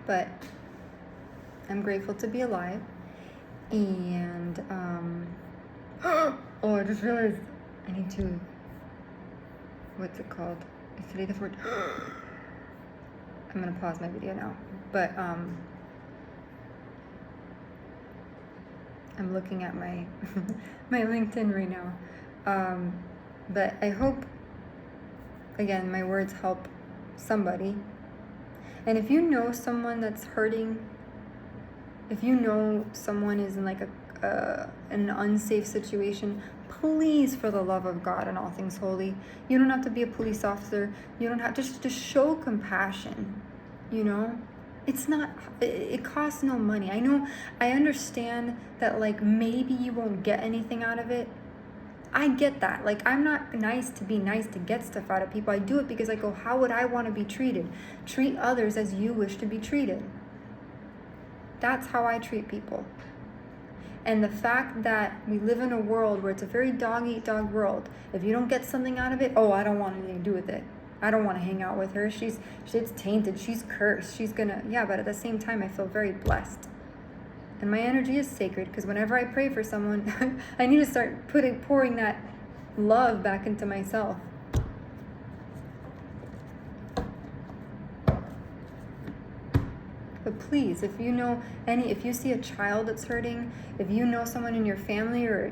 but I'm grateful to be alive. And I just realized I need to, what's it called? Is today the 4th? I'm gonna pause my video now. But I'm looking at my my LinkedIn right now. But I hope, again, my words help somebody. And if you know someone that's hurting, if you know someone is in like an unsafe situation, please, for the love of God and all things holy, you don't have to be a police officer. You don't have to show compassion. It's not, it costs no money. I understand that like maybe you won't get anything out of it. I get that. Like, I'm not nice to be nice to get stuff out of people. I do it because I go, how would I want to be treated? Treat others as you wish to be treated. That's how I treat people. And the fact that we live in a world where it's a very dog-eat-dog world, if you don't get something out of it, I don't want anything to do with it. I don't want to hang out with her. It's tainted. She's cursed. But at the same time, I feel very blessed. And my energy is sacred, because whenever I pray for someone, I need to start pouring that love back into myself. But please, if you see a child that's hurting, if you know someone in your family or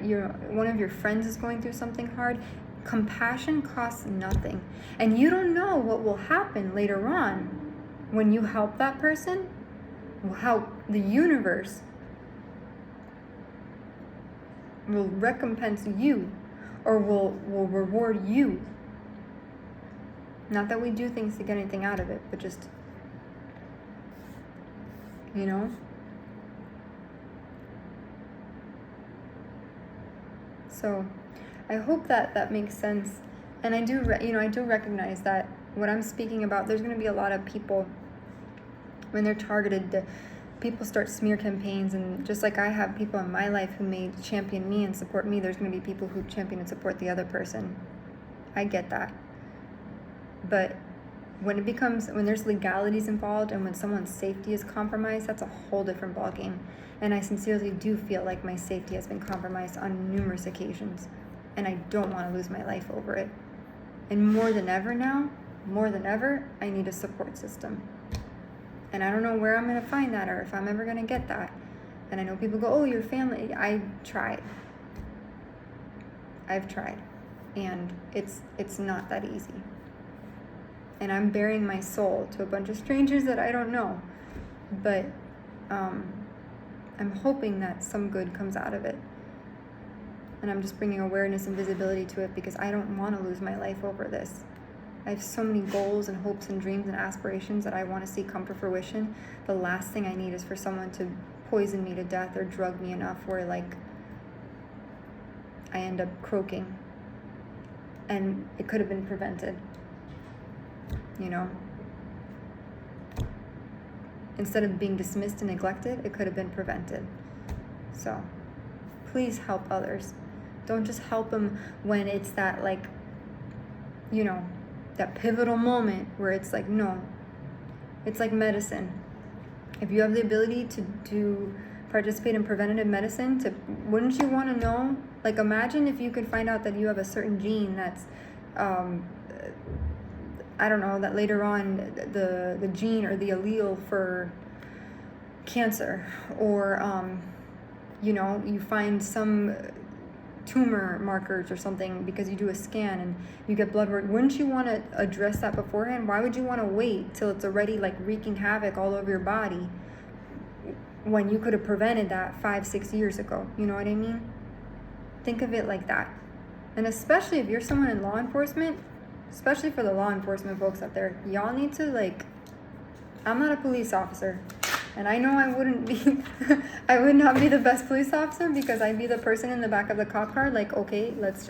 one of your friends is going through something hard, compassion costs nothing. And you don't know what will happen later on when you help that person, how the universe will recompense you or will reward you. Not that we do things to get anything out of it, but just, So I hope that makes sense. And I do recognize that what I'm speaking about, there's going to be a lot of people, when they're targeted, people start smear campaigns, and just like I have people in my life who may champion me and support me, there's going to be people who champion and support the other person. I get that. But when there's legalities involved and when someone's safety is compromised, that's a whole different ballgame. And I sincerely do feel like my safety has been compromised on numerous occasions, and I don't want to lose my life over it. And more than ever, I need a support system. And I don't know where I'm going to find that or if I'm ever going to get that. And I know people go, your family. I've tried. And it's not that easy. And I'm bearing my soul to a bunch of strangers that I don't know. But I'm hoping that some good comes out of it. And I'm just bringing awareness and visibility to it because I don't want to lose my life over this. I have so many goals and hopes and dreams and aspirations that I want to see come to fruition. The last thing I need is for someone to poison me to death or drug me enough where like I end up croaking. And it could have been prevented. Instead of being dismissed and neglected, it could have been prevented. So please help others. Don't just help them when it's that like, that pivotal moment where it's like, no. It's like medicine. If you have the ability to participate in preventative medicine, wouldn't you want to know? Like, imagine if you could find out that you have a certain gene that's, that later on the gene or the allele for cancer, or, you find some tumor markers or something because you do a scan and you get blood work. Wouldn't you want to address that beforehand? Why would you want to wait till it's already like wreaking havoc all over your body when you could have prevented that 5-6 years ago? You know what I mean? Think of it like that. And especially if you're someone in law enforcement, especially for the law enforcement folks out there, y'all need to I'm not a police officer. And I know I would not be the best police officer because I'd be the person in the back of the cop car, like, okay, let's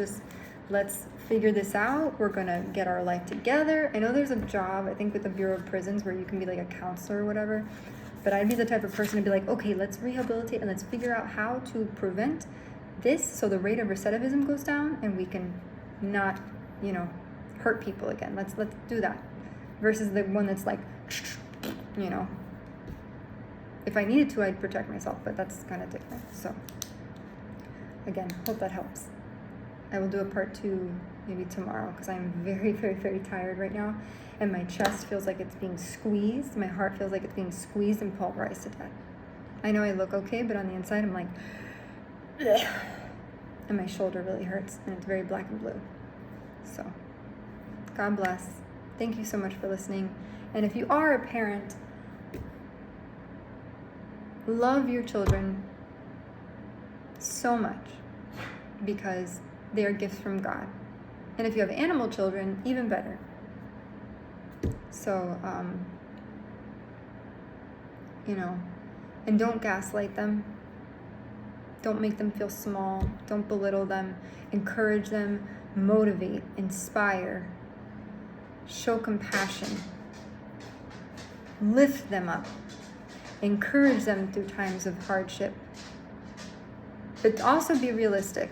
figure this out. We're gonna get our life together. I know there's a job, I think with the Bureau of Prisons, where you can be like a counselor or whatever. But I'd be the type of person to be like, okay, let's rehabilitate and let's figure out how to prevent this so the rate of recidivism goes down and we can not, hurt people again. Let's do that. Versus the one that's like, if I needed to, I'd protect myself, but that's kind of different. So again, hope that helps. I will do a part 2 maybe tomorrow because I'm very, very, very tired right now. And my chest feels like it's being squeezed. My heart feels like it's being squeezed and pulverized to death. I know I look okay, but on the inside I'm like, ugh. And my shoulder really hurts and it's very black and blue. So God bless. Thank you so much for listening. And if you are a parent, love your children so much because they are gifts from God. And if you have animal children, even better. So, and don't gaslight them. Don't make them feel small. Don't belittle them. Encourage them. Motivate. Inspire. Show compassion. Lift them up. Encourage them through times of hardship. But also be realistic.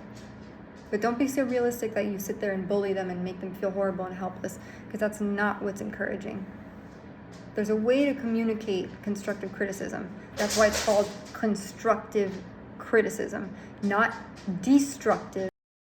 But don't be so realistic that you sit there and bully them and make them feel horrible and helpless, because that's not what's encouraging. There's a way to communicate constructive criticism. That's why it's called constructive criticism, not destructive.